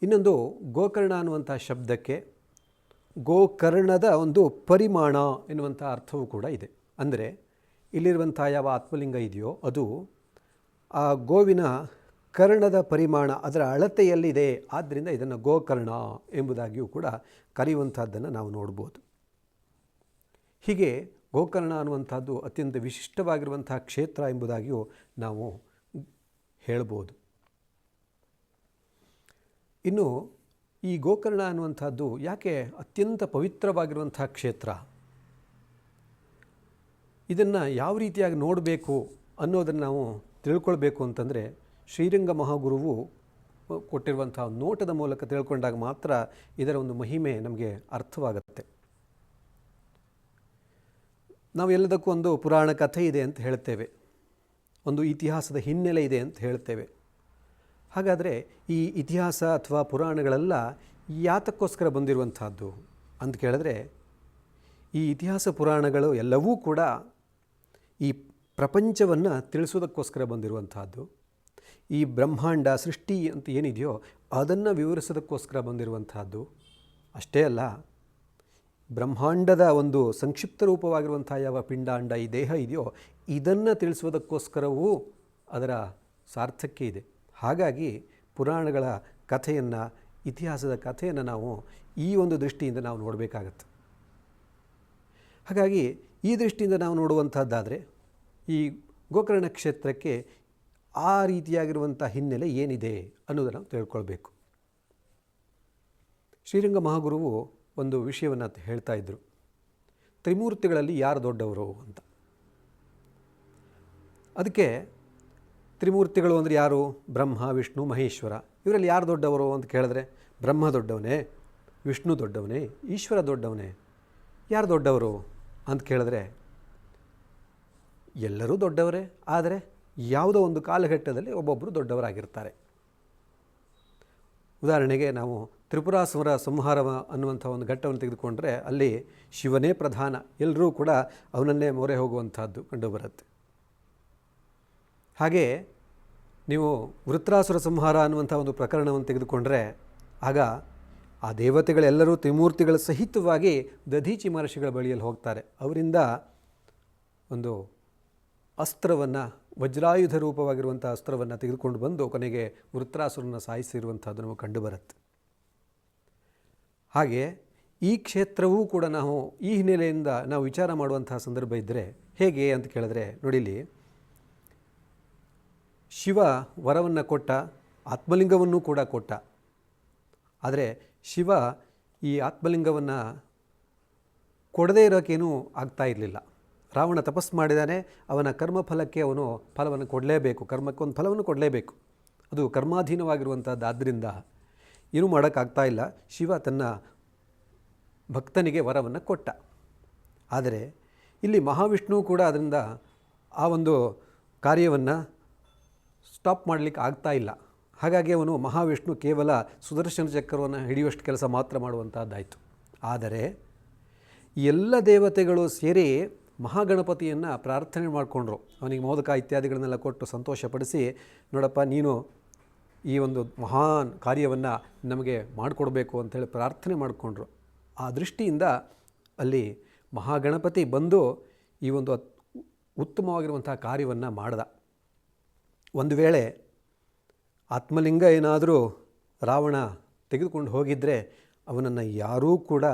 ಇನ್ನೊಂದು ಗೋಕರ್ಣ ಅನ್ನುವಂಥ ಶಬ್ದಕ್ಕೆ ಗೋಕರ್ಣದ ಒಂದು ಪರಿಮಾಣ ಎನ್ನುವಂಥ ಅರ್ಥವೂ ಕೂಡ ಇದೆ. ಅಂದರೆ ಇಲ್ಲಿರುವಂಥ ಯಾವ ಆತ್ಮಲಿಂಗ ಇದೆಯೋ ಅದು ಆ ಗೋವಿನ ಕರ್ಣದ ಪರಿಮಾಣ, ಅದರ ಅಳತೆಯಲ್ಲಿದೆ. ಆದ್ದರಿಂದ ಇದನ್ನು ಗೋಕರ್ಣ ಎಂಬುದಾಗಿಯೂ ಕೂಡ ಕರೆಯುವಂಥದ್ದನ್ನು ನಾವು ನೋಡ್ಬೋದು. ಹೀಗೆ ಗೋಕರ್ಣ ಅನ್ನುವಂಥದ್ದು ಅತ್ಯಂತ ವಿಶಿಷ್ಟವಾಗಿರುವಂಥ ಕ್ಷೇತ್ರ ಎಂಬುದಾಗಿಯೂ ನಾವು ಹೇಳ್ಬೋದು. ಇನ್ನು ಈ ಗೋಕರ್ಣ ಅನ್ನುವಂಥದ್ದು ಯಾಕೆ ಅತ್ಯಂತ ಪವಿತ್ರವಾಗಿರುವಂಥ ಕ್ಷೇತ್ರ, ಇದನ್ನು ಯಾವ ರೀತಿಯಾಗಿ ನೋಡಬೇಕು ಅನ್ನೋದನ್ನು ನಾವು ತಿಳ್ಕೊಳ್ಬೇಕು ಅಂತಂದರೆ ಶ್ರೀರಂಗ ಮಹಾಗುರುವು ಕೊಟ್ಟಿರುವಂಥ ನೋಟದ ಮೂಲಕ ತಿಳ್ಕೊಂಡಾಗ ಮಾತ್ರ ಇದರ ಒಂದು ಮಹಿಮೆ ನಮಗೆ ಅರ್ಥವಾಗುತ್ತೆ. ನಾವು ಎಲ್ಲದಕ್ಕೂ ಒಂದು ಪುರಾಣ ಕಥೆ ಇದೆ ಅಂತ ಹೇಳ್ತೇವೆ, ಒಂದು ಇತಿಹಾಸದ ಹಿನ್ನೆಲೆ ಇದೆ ಅಂತ ಹೇಳ್ತೇವೆ. ಹಾಗಾದರೆ ಈ ಇತಿಹಾಸ ಅಥವಾ ಪುರಾಣಗಳೆಲ್ಲ ಯಾತಕ್ಕೋಸ್ಕರ ಬಂದಿರುವಂಥದ್ದು ಅಂತ ಕೇಳಿದ್ರೆ, ಈ ಇತಿಹಾಸ ಪುರಾಣಗಳು ಎಲ್ಲವೂ ಕೂಡ ಈ ಪ್ರಪಂಚವನ್ನು ತಿಳಿಸೋದಕ್ಕೋಸ್ಕರ ಬಂದಿರುವಂಥದ್ದು. ಈ ಬ್ರಹ್ಮಾಂಡ ಸೃಷ್ಟಿ ಅಂತ ಏನಿದೆಯೋ ಅದನ್ನು ವಿವರಿಸೋದಕ್ಕೋಸ್ಕರ ಬಂದಿರುವಂಥದ್ದು. ಅಷ್ಟೇ ಅಲ್ಲ, ಬ್ರಹ್ಮಾಂಡದ ಒಂದು ಸಂಕ್ಷಿಪ್ತ ರೂಪವಾಗಿರುವಂಥ ಯಾವ ಪಿಂಡಾಂಡ ಈ ದೇಹ ಇದೆಯೋ ಇದನ್ನು ತಿಳಿಸುವುದಕ್ಕೋಸ್ಕರವೂ ಅದರ ಸಾರ್ಥಕ್ಯ ಇದೆ. ಹಾಗಾಗಿ ಪುರಾಣಗಳ ಕಥೆಯನ್ನು, ಇತಿಹಾಸದ ಕಥೆಯನ್ನು ನಾವು ಈ ಒಂದು ದೃಷ್ಟಿಯಿಂದ ನಾವು ನೋಡಬೇಕಾಗತ್ತೆ. ಹಾಗಾಗಿ ಈ ದೃಷ್ಟಿಯಿಂದ ನಾವು ನೋಡುವಂಥದ್ದಾದರೆ ಈ ಗೋಕರ್ಣ ಕ್ಷೇತ್ರಕ್ಕೆ ಆ ರೀತಿಯಾಗಿರುವಂಥ ಹಿನ್ನೆಲೆ ಏನಿದೆ ಅನ್ನೋದನ್ನು ನಾವು ತಿಳ್ಕೊಳ್ಬೇಕು. ಶ್ರೀರಂಗ ಮಹಾಗುರುವು ಒಂದು ವಿಷಯವನ್ನು ಹೇಳ್ತಾ ಇದ್ದರು, ತ್ರಿಮೂರ್ತಿಗಳಲ್ಲಿ ಯಾರು ದೊಡ್ಡವರು ಅಂತ. ಅದಕ್ಕೆ ತ್ರಿಮೂರ್ತಿಗಳು ಅಂದರೆ ಯಾರು? ಬ್ರಹ್ಮ, ವಿಷ್ಣು, ಮಹೇಶ್ವರ. ಇವರಲ್ಲಿ ಯಾರು ದೊಡ್ಡವರು ಅಂತ ಕೇಳಿದ್ರೆ ಬ್ರಹ್ಮ ದೊಡ್ಡವನೇ, ವಿಷ್ಣು ದೊಡ್ಡವನೇ, ಈಶ್ವರ ದೊಡ್ಡವನೇ. ಯಾರು ದೊಡ್ಡವರು ಅಂತ ಕೇಳಿದ್ರೆ ಎಲ್ಲರೂ ದೊಡ್ಡವರೇ, ಆದರೆ ಯಾವುದೋ ಒಂದು ಕಾಲಘಟ್ಟದಲ್ಲಿ ಒಬ್ಬೊಬ್ಬರು ದೊಡ್ಡವರಾಗಿರ್ತಾರೆ. ಉದಾಹರಣೆಗೆ ನಾವು ತ್ರಿಪುರಾಸುರ ಸಂಹಾರ ಅನ್ನುವಂಥ ಒಂದು ಘಟ್ಟವನ್ನು ತೆಗೆದುಕೊಂಡ್ರೆ ಅಲ್ಲಿ ಶಿವನೇ ಪ್ರಧಾನ, ಎಲ್ಲರೂ ಕೂಡ ಅವನನ್ನೇ ಮೊರೆ ಹೋಗುವಂಥದ್ದು ಕಂಡುಬರುತ್ತೆ. ಹಾಗೆ ನೀವು ವೃತ್ರಾಸುರ ಸಂಹಾರ ಅನ್ನುವಂಥ ಒಂದು ಪ್ರಕರಣವನ್ನು ತೆಗೆದುಕೊಂಡ್ರೆ ಆಗ ಆ ದೇವತೆಗಳೆಲ್ಲರೂ ತ್ರಿಮೂರ್ತಿಗಳ ಸಹಿತವಾಗಿ ದಧೀಚಿ ಮಹರ್ಷಿಗಳ ಬಳಿಯಲ್ಲಿ ಹೋಗ್ತಾರೆ. ಅವರಿಂದ ಒಂದು ಅಸ್ತ್ರವನ್ನು, ವಜ್ರಾಯುಧ ರೂಪವಾಗಿರುವಂಥ ಅಸ್ತ್ರವನ್ನು ತೆಗೆದುಕೊಂಡು ಬಂದು ಕೊನೆಗೆ ವೃತ್ರಾಸುರನ ಸಾಯಿಸಿರುವಂಥದ್ದು ನಮಗೆ ಕಂಡುಬರುತ್ತೆ. ಹಾಗೆ ಈ ಕ್ಷೇತ್ರವೂ ಕೂಡ ನಾವು ಈ ಹಿನ್ನೆಲೆಯಿಂದ ನಾವು ವಿಚಾರ ಮಾಡುವಂತಹ ಸಂದರ್ಭ ಇದ್ದರೆ ಹೇಗೆ ಅಂತ ಕೇಳಿದ್ರೆ, ನೋಡಿಲಿ, ಶಿವ ವರವನ್ನು ಕೊಟ್ಟ, ಆತ್ಮಲಿಂಗವನ್ನು ಕೂಡ ಕೊಟ್ಟ. ಆದರೆ ಶಿವ ಈ ಆತ್ಮಲಿಂಗವನ್ನು ಕೊಡದೇ ಇರೋಕ್ಕೇನೂ ಆಗ್ತಾ ಇರಲಿಲ್ಲ. ರಾವಣ ತಪಸ್ಸು ಮಾಡಿದಾನೆ, ಅವನ ಕರ್ಮಫಲಕ್ಕೆ ಅವನು ಫಲವನ್ನು ಕೊಡಲೇಬೇಕು, ಕರ್ಮಕ್ಕೊಂದು ಫಲವನ್ನು ಕೊಡಲೇಬೇಕು, ಅದು ಕರ್ಮಾಧೀನವಾಗಿರುವಂಥದ್ದು. ಆದ್ದರಿಂದ ಏನೂ ಮಾಡೋಕ್ಕಾಗ್ತಾ ಇಲ್ಲ. ಶಿವ ತನ್ನ ಭಕ್ತನಿಗೆ ವರವನ್ನು ಕೊಟ್ಟ. ಆದರೆ ಇಲ್ಲಿ ಮಹಾವಿಷ್ಣು ಕೂಡ ಅದರಿಂದ ಆ ಒಂದು ಕಾರ್ಯವನ್ನು ಸ್ಟಾಪ್ ಮಾಡಲಿಕ್ಕೆ ಆಗ್ತಾ ಇಲ್ಲ. ಹಾಗಾಗಿ ಅವನು ಮಹಾವಿಷ್ಣು ಕೇವಲ ಸುದರ್ಶನ ಚಕ್ರವನ್ನು ಹಿಡಿಯುವಷ್ಟು ಕೆಲಸ ಮಾತ್ರ ಮಾಡುವಂಥದ್ದಾಯಿತು. ಆದರೆ ಎಲ್ಲ ದೇವತೆಗಳು ಸೇರಿ ಮಹಾಗಣಪತಿಯನ್ನು ಪ್ರಾರ್ಥನೆ ಮಾಡಿಕೊಂಡ್ರು. ಅವನಿಗೆ ಮೋದಕ ಇತ್ಯಾದಿಗಳನ್ನೆಲ್ಲ ಕೊಟ್ಟು ಸಂತೋಷಪಡಿಸಿ, ನೋಡಪ್ಪ ನೀನು ಈ ಒಂದು ಮಹಾನ್ ಕಾರ್ಯವನ್ನು ನಮಗೆ ಮಾಡಿಕೊಡ್ಬೇಕು ಅಂಥೇಳಿ ಪ್ರಾರ್ಥನೆ ಮಾಡಿಕೊಂಡ್ರು. ಆ ದೃಷ್ಟಿಯಿಂದ ಅಲ್ಲಿ ಮಹಾಗಣಪತಿ ಬಂದು ಈ ಒಂದು ಉತ್ತಮವಾಗಿರುವಂಥ ಕಾರ್ಯವನ್ನು ಮಾಡ್ದ. ಒಂದು ವೇಳೆ ಆತ್ಮಲಿಂಗ ಏನಾದರೂ ರಾವಣ ತೆಗೆದುಕೊಂಡು ಹೋಗಿದ್ದರೆ ಅವನನ್ನು ಯಾರೂ ಕೂಡ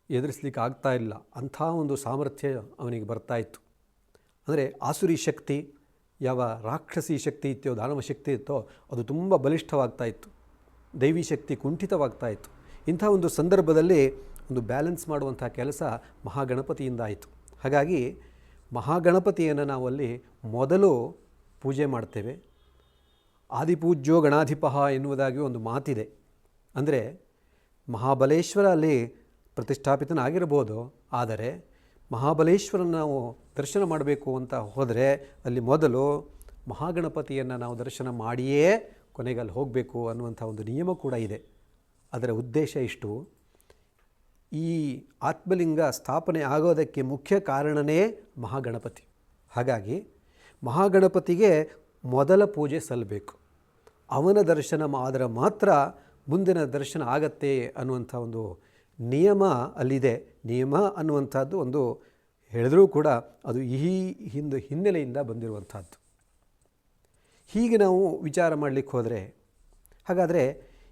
ಎದುರಿಸಲಿಕ್ಕೆ ಆಗ್ತಾ ಇಲ್ಲ. ಅಂಥ ಒಂದು ಸಾಮರ್ಥ್ಯ ಅವನಿಗೆ ಬರ್ತಾಯಿತ್ತು. ಅಂದರೆ ಆಸುರಿ ಶಕ್ತಿ, ಯಾವ ರಾಕ್ಷಸಿ ಶಕ್ತಿ ಇತ್ತೋ, ದಾನವ ಶಕ್ತಿ ಇತ್ತೋ, ಅದು ತುಂಬ ಬಲಿಷ್ಠವಾಗ್ತಾಯಿತ್ತು. ದೈವಿ ಶಕ್ತಿ ಕುಂಠಿತವಾಗ್ತಾಯಿತ್ತು. ಇಂಥ ಒಂದು ಸಂದರ್ಭದಲ್ಲಿ ಒಂದು ಬ್ಯಾಲೆನ್ಸ್ ಮಾಡುವಂಥ ಕೆಲಸ ಮಹಾಗಣಪತಿಯಿಂದ ಆಯಿತು. ಹಾಗಾಗಿ ಮಹಾಗಣಪತಿಯನ್ನು ನಾವು ಅಲ್ಲಿ ಮೊದಲು ಪೂಜೆ ಮಾಡ್ತೇವೆ. ಆದಿಪೂಜ್ಯೋ ಗಣಾಧಿಪಃ ಎನ್ನುವುದಾಗಿ ಒಂದು ಮಾತಿದೆ. ಅಂದರೆ ಮಹಾಬಲೇಶ್ವರ ಅಲ್ಲಿ ಪ್ರತಿಷ್ಠಾಪಿತನಾಗಿರ್ಬೋದು, ಆದರೆ ಮಹಾಬಲೇಶ್ವರನ ನಾವು ದರ್ಶನ ಮಾಡಬೇಕು ಅಂತ ಹೋದರೆ ಅಲ್ಲಿ ಮೊದಲು ಮಹಾಗಣಪತಿಯನ್ನು ನಾವು ದರ್ಶನ ಮಾಡಿಯೇ ಕೊನೆಗೆ ಅಲ್ಲಿ ಹೋಗಬೇಕು ಅನ್ನುವಂಥ ಒಂದು ನಿಯಮ ಕೂಡ ಇದೆ. ಅದರ ಉದ್ದೇಶ ಇಷ್ಟು, ಈ ಆತ್ಮಲಿಂಗ ಸ್ಥಾಪನೆ ಆಗೋದಕ್ಕೆ ಮುಖ್ಯ ಕಾರಣವೇ ಮಹಾಗಣಪತಿ. ಹಾಗಾಗಿ ಮಹಾಗಣಪತಿಗೆ ಮೊದಲ ಪೂಜೆ ಸಲ್ಲಬೇಕು. ಅವನ ದರ್ಶನ ಆದರೆ ಮಾತ್ರ ಮುಂದಿನ ದರ್ಶನ ಆಗತ್ತೆ ಅನ್ನುವಂಥ ಒಂದು ನಿಯಮ ಅಲ್ಲಿದೆ. ನಿಯಮ ಅನ್ನುವಂಥದ್ದು ಒಂದು ಹೇಳಿದ್ರೂ ಕೂಡ ಅದು ಈ ಹಿನ್ನೆಲೆಯಿಂದ ಬಂದಿರುವಂಥದ್ದು. ಹೀಗೆ ನಾವು ವಿಚಾರ ಮಾಡಲಿಕ್ಕೆ ಹೋದರೆ, ಹಾಗಾದರೆ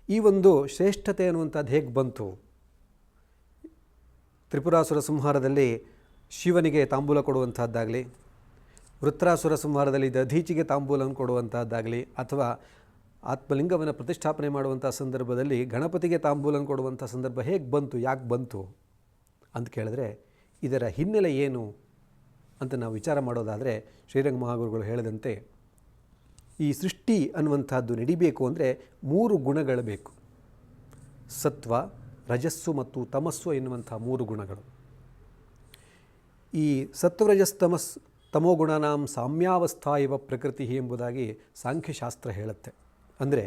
ಈ ಒಂದು ಶ್ರೇಷ್ಠತೆ ಅನ್ನುವಂಥದ್ದು ಹೇಗೆ ಬಂತು? ತ್ರಿಪುರಾಸುರ ಸಂಹಾರದಲ್ಲಿ ಶಿವನಿಗೆ ತಾಂಬೂಲ ಕೊಡುವಂಥದ್ದಾಗಲಿ, ವೃತ್ರಾಸುರ ಸಂಹಾರದಲ್ಲಿ ದಧೀಚಿಗೆ ತಾಂಬೂಲವನ್ನು ಕೊಡುವಂಥದ್ದಾಗಲಿ, ಅಥವಾ ಆತ್ಮಲಿಂಗವನ್ನು ಪ್ರತಿಷ್ಠಾಪನೆ ಮಾಡುವಂಥ ಸಂದರ್ಭದಲ್ಲಿ ಗಣಪತಿಗೆ ತಾಂಬೂಲವನ್ನು ಕೊಡುವಂಥ ಸಂದರ್ಭ ಹೇಗೆ ಬಂತು, ಯಾಕೆ ಬಂತು ಅಂತ ಕೇಳಿದ್ರೆ, ಇದರ ಹಿನ್ನೆಲೆ ಏನು ಅಂತ ನಾವು ವಿಚಾರ ಮಾಡೋದಾದರೆ, ಶ್ರೀರಂಗ ಮಹಾಗುರುಗಳು ಹೇಳಿದಂತೆ ಈ ಸೃಷ್ಟಿ ಅನ್ನುವಂಥದ್ದು ನಡಿಬೇಕು ಅಂದರೆ 3 ಗುಣಗಳು ಬೇಕು. ಸತ್ವ, ರಜಸ್ಸು ಮತ್ತು ತಮಸ್ಸು ಎನ್ನುವಂಥ 3 ಗುಣಗಳು. ಈ ಸತ್ವರಜಸ್ತಮಸ್ ತಮೋಗುಣನಾಂ ಸಾಮ್ಯಾವಸ್ಥಾ ಇವ ಪ್ರಕೃತಿ ಎಂಬುದಾಗಿ ಸಾಂಖ್ಯಶಾಸ್ತ್ರ ಹೇಳುತ್ತೆ. ಅಂದರೆ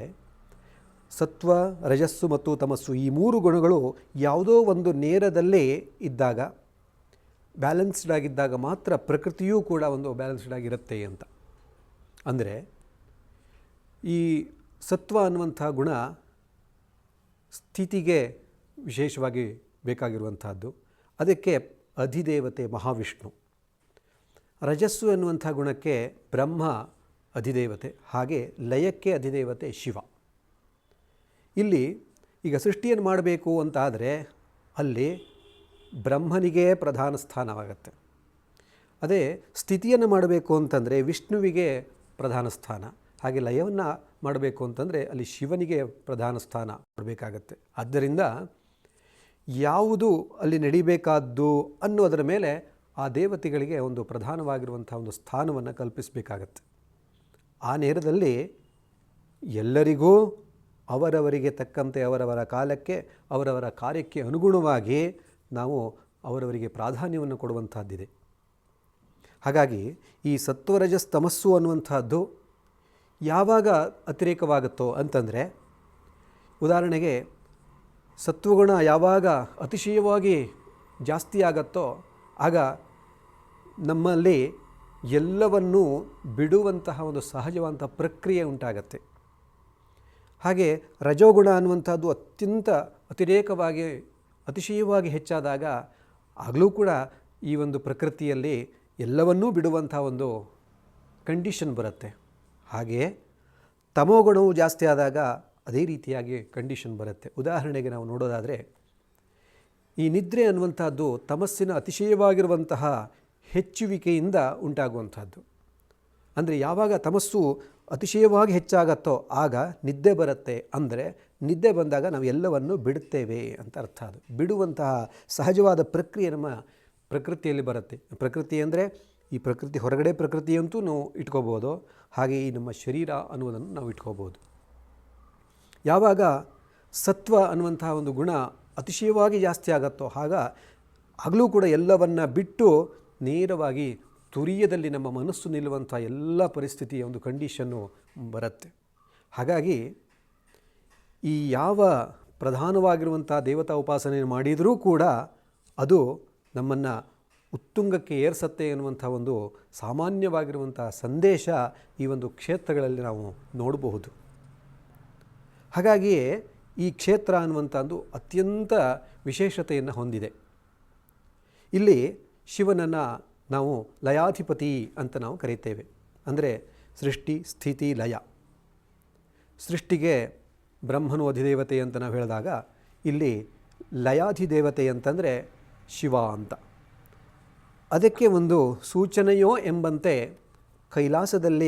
ಸತ್ವ, ರಜಸ್ಸು ಮತ್ತು ತಮಸ್ಸು ಈ 3 ಗುಣಗಳು ಯಾವುದೋ ಒಂದು ನೇರದಲ್ಲೇ ಇದ್ದಾಗ, ಬ್ಯಾಲೆನ್ಸ್ಡ್ ಆಗಿದ್ದಾಗ ಮಾತ್ರ ಪ್ರಕೃತಿಯೂ ಕೂಡ ಒಂದು ಬ್ಯಾಲೆನ್ಸ್ಡ್ ಆಗಿರುತ್ತೆ ಅಂತ. ಅಂದರೆ ಈ ಸತ್ವ ಅನ್ನುವಂಥ ಗುಣ ಸ್ಥಿತಿಗೆ ವಿಶೇಷವಾಗಿ ಬೇಕಾಗಿರುವಂಥದ್ದು. ಅದಕ್ಕೆ ಅಧಿದೇವತೆ ಮಹಾವಿಷ್ಣು. ರಜಸ್ಸು ಎನ್ನುವಂಥ ಗುಣಕ್ಕೆ ಬ್ರಹ್ಮ ಅಧಿದೇವತೆ, ಹಾಗೆ ಲಯಕ್ಕೆ ಅಧಿದೇವತೆ ಶಿವ. ಇಲ್ಲಿ ಈಗ ಸೃಷ್ಟಿಯನ್ನು ಮಾಡಬೇಕು ಅಂತಾದರೆ ಅಲ್ಲಿ ಬ್ರಹ್ಮನಿಗೆ ಪ್ರಧಾನ ಸ್ಥಾನವಾಗುತ್ತೆ. ಅದೇ ಸ್ಥಿತಿಯನ್ನು ಮಾಡಬೇಕು ಅಂತಂದರೆ ವಿಷ್ಣುವಿಗೆ ಪ್ರಧಾನ ಸ್ಥಾನ, ಹಾಗೆ ಲಯವನ್ನು ಮಾಡಬೇಕು ಅಂತಂದರೆ ಅಲ್ಲಿ ಶಿವನಿಗೆ ಪ್ರಧಾನ ಸ್ಥಾನ ಕೊಡಬೇಕಾಗತ್ತೆ. ಆದ್ದರಿಂದ ಯಾವುದು ಅಲ್ಲಿ ನಡಿಬೇಕಾದ್ದು ಅನ್ನೋದರ ಮೇಲೆ ಆ ದೇವತೆಗಳಿಗೆ ಒಂದು ಪ್ರಧಾನವಾಗಿರುವಂಥ ಒಂದು ಸ್ಥಾನವನ್ನು ಕಲ್ಪಿಸಬೇಕಾಗತ್ತೆ. ಆ ನೇರದಲ್ಲಿ ಎಲ್ಲರಿಗೂ ಅವರವರಿಗೆ ತಕ್ಕಂತೆ ಅವರವರ ಕಾಲಕ್ಕೆ ಅವರವರ ಕಾರ್ಯಕ್ಕೆ ಅನುಗುಣವಾಗಿ ನಾವು ಅವರವರಿಗೆ ಪ್ರಾಧಾನ್ಯವನ್ನು ಕೊಡುವಂಥದ್ದಿದೆ. ಹಾಗಾಗಿ ಈ ಸತ್ವರಜಸ್ ತಮಸ್ಸು ಅನ್ನುವಂಥದ್ದು ಯಾವಾಗ ಅತಿರೇಕವಾಗುತ್ತೋ ಅಂತಂದರೆ, ಉದಾಹರಣೆಗೆ ಸತ್ವಗುಣ ಯಾವಾಗ ಅತಿಶಯವಾಗಿ ಜಾಸ್ತಿ ಆಗತ್ತೋ ಆಗ ನಮ್ಮಲ್ಲಿ ಎಲ್ಲವನ್ನೂ ಬಿಡುವಂತಹ ಒಂದು ಸಹಜವಾದಂಥ ಪ್ರಕ್ರಿಯೆ ಉಂಟಾಗತ್ತೆ. ಹಾಗೆ ರಜೋಗುಣ ಅನ್ನುವಂಥದ್ದು ಅತ್ಯಂತ ಅತಿರೇಕವಾಗಿ ಅತಿಶಯವಾಗಿ ಹೆಚ್ಚಾದಾಗ ಆಗಲೂ ಕೂಡ ಈ ಒಂದು ಪ್ರಕೃತಿಯಲ್ಲಿ ಎಲ್ಲವನ್ನೂ ಬಿಡುವಂಥ ಒಂದು ಕಂಡೀಷನ್ ಬರುತ್ತೆ. ಹಾಗೆಯೇ ತಮೋಗುಣವು ಜಾಸ್ತಿ ಆದಾಗ ಅದೇ ರೀತಿಯಾಗಿ ಕಂಡೀಷನ್ ಬರುತ್ತೆ. ಉದಾಹರಣೆಗೆ ನಾವು ನೋಡೋದಾದರೆ, ಈ ನಿದ್ರೆ ಅನ್ನುವಂಥದ್ದು ತಮಸ್ಸಿನ ಅತಿಶಯವಾಗಿರುವಂತಹ ಹೆಚ್ಚುವಿಕೆಯಿಂದ ಉಂಟಾಗುವಂಥದ್ದು. ಅಂದರೆ ಯಾವಾಗ ತಮಸ್ಸು ಅತಿಶಯವಾಗಿ ಹೆಚ್ಚಾಗತ್ತೋ ಆಗ ನಿದ್ದೆ ಬರುತ್ತೆ. ಅಂದರೆ ನಿದ್ದೆ ಬಂದಾಗ ನಾವು ಎಲ್ಲವನ್ನು ಬಿಡುತ್ತೇವೆ ಅಂತ ಅರ್ಥ. ಅದು ಬಿಡುವಂತಹ ಸಹಜವಾದ ಪ್ರಕ್ರಿಯೆ ನಮ್ಮ ಪ್ರಕೃತಿಯಲ್ಲಿ ಬರುತ್ತೆ. ಪ್ರಕೃತಿ ಅಂದರೆ ಈ ಪ್ರಕೃತಿ ಹೊರಗಡೆ ಪ್ರಕೃತಿಯಂತೂ ನಾವು ಇಟ್ಕೋಬೋದು, ಹಾಗೆ ಈ ನಮ್ಮ ಶರೀರ ಅನ್ನುವುದನ್ನು ನಾವು ಇಟ್ಕೋಬೋದು. ಯಾವಾಗ ಸತ್ವ ಅನ್ನುವಂತಹ ಒಂದು ಗುಣ ಅತಿಶಯವಾಗಿ ಜಾಸ್ತಿ ಆಗುತ್ತೋ ಆಗಲೂ ಕೂಡ ಎಲ್ಲವನ್ನ ಬಿಟ್ಟು ನೇರವಾಗಿ ತುರಿಯದಲ್ಲಿ ನಮ್ಮ ಮನಸ್ಸು ನಿಲ್ಲುವಂಥ ಎಲ್ಲ ಪರಿಸ್ಥಿತಿಯ ಒಂದು ಕಂಡೀಷನ್ನು ಬರುತ್ತೆ. ಹಾಗಾಗಿ ಈ ಯಾವ ಪ್ರಧಾನವಾಗಿರುವಂಥ ದೇವತಾ ಉಪಾಸನೆ ಮಾಡಿದರೂ ಕೂಡ ಅದು ನಮ್ಮನ್ನು ಉತ್ತುಂಗಕ್ಕೆ ಏರಿಸತ್ತೆ ಎನ್ನುವಂಥ ಒಂದು ಸಾಮಾನ್ಯವಾಗಿರುವಂಥ ಸಂದೇಶ ಈ ಒಂದು ಕ್ಷೇತ್ರಗಳಲ್ಲಿ ನಾವು ನೋಡಬಹುದು. ಹಾಗಾಗಿಯೇ ಈ ಕ್ಷೇತ್ರ ಅನ್ನುವಂಥದ್ದು ಅತ್ಯಂತ ವಿಶೇಷತೆಯನ್ನು ಹೊಂದಿದೆ. ಇಲ್ಲಿ ಶಿವನನ್ನು ನಾವು ಲಯಾಧಿಪತಿ ಅಂತ ನಾವು ಕರೀತೇವೆ. ಅಂದರೆ ಸೃಷ್ಟಿ ಸ್ಥಿತಿ ಲಯ. ಸೃಷ್ಟಿಗೆ ಬ್ರಹ್ಮನು ಅಧಿದೇವತೆ ಅಂತ ನಾವು ಹೇಳಿದಾಗ ಇಲ್ಲಿ ಲಯಾಧಿದೇವತೆ ಅಂತಂದರೆ ಶಿವ ಅಂತ. ಅದಕ್ಕೆ ಒಂದು ಸೂಚನೆಯೋ ಎಂಬಂತೆ ಕೈಲಾಸದಿಂದ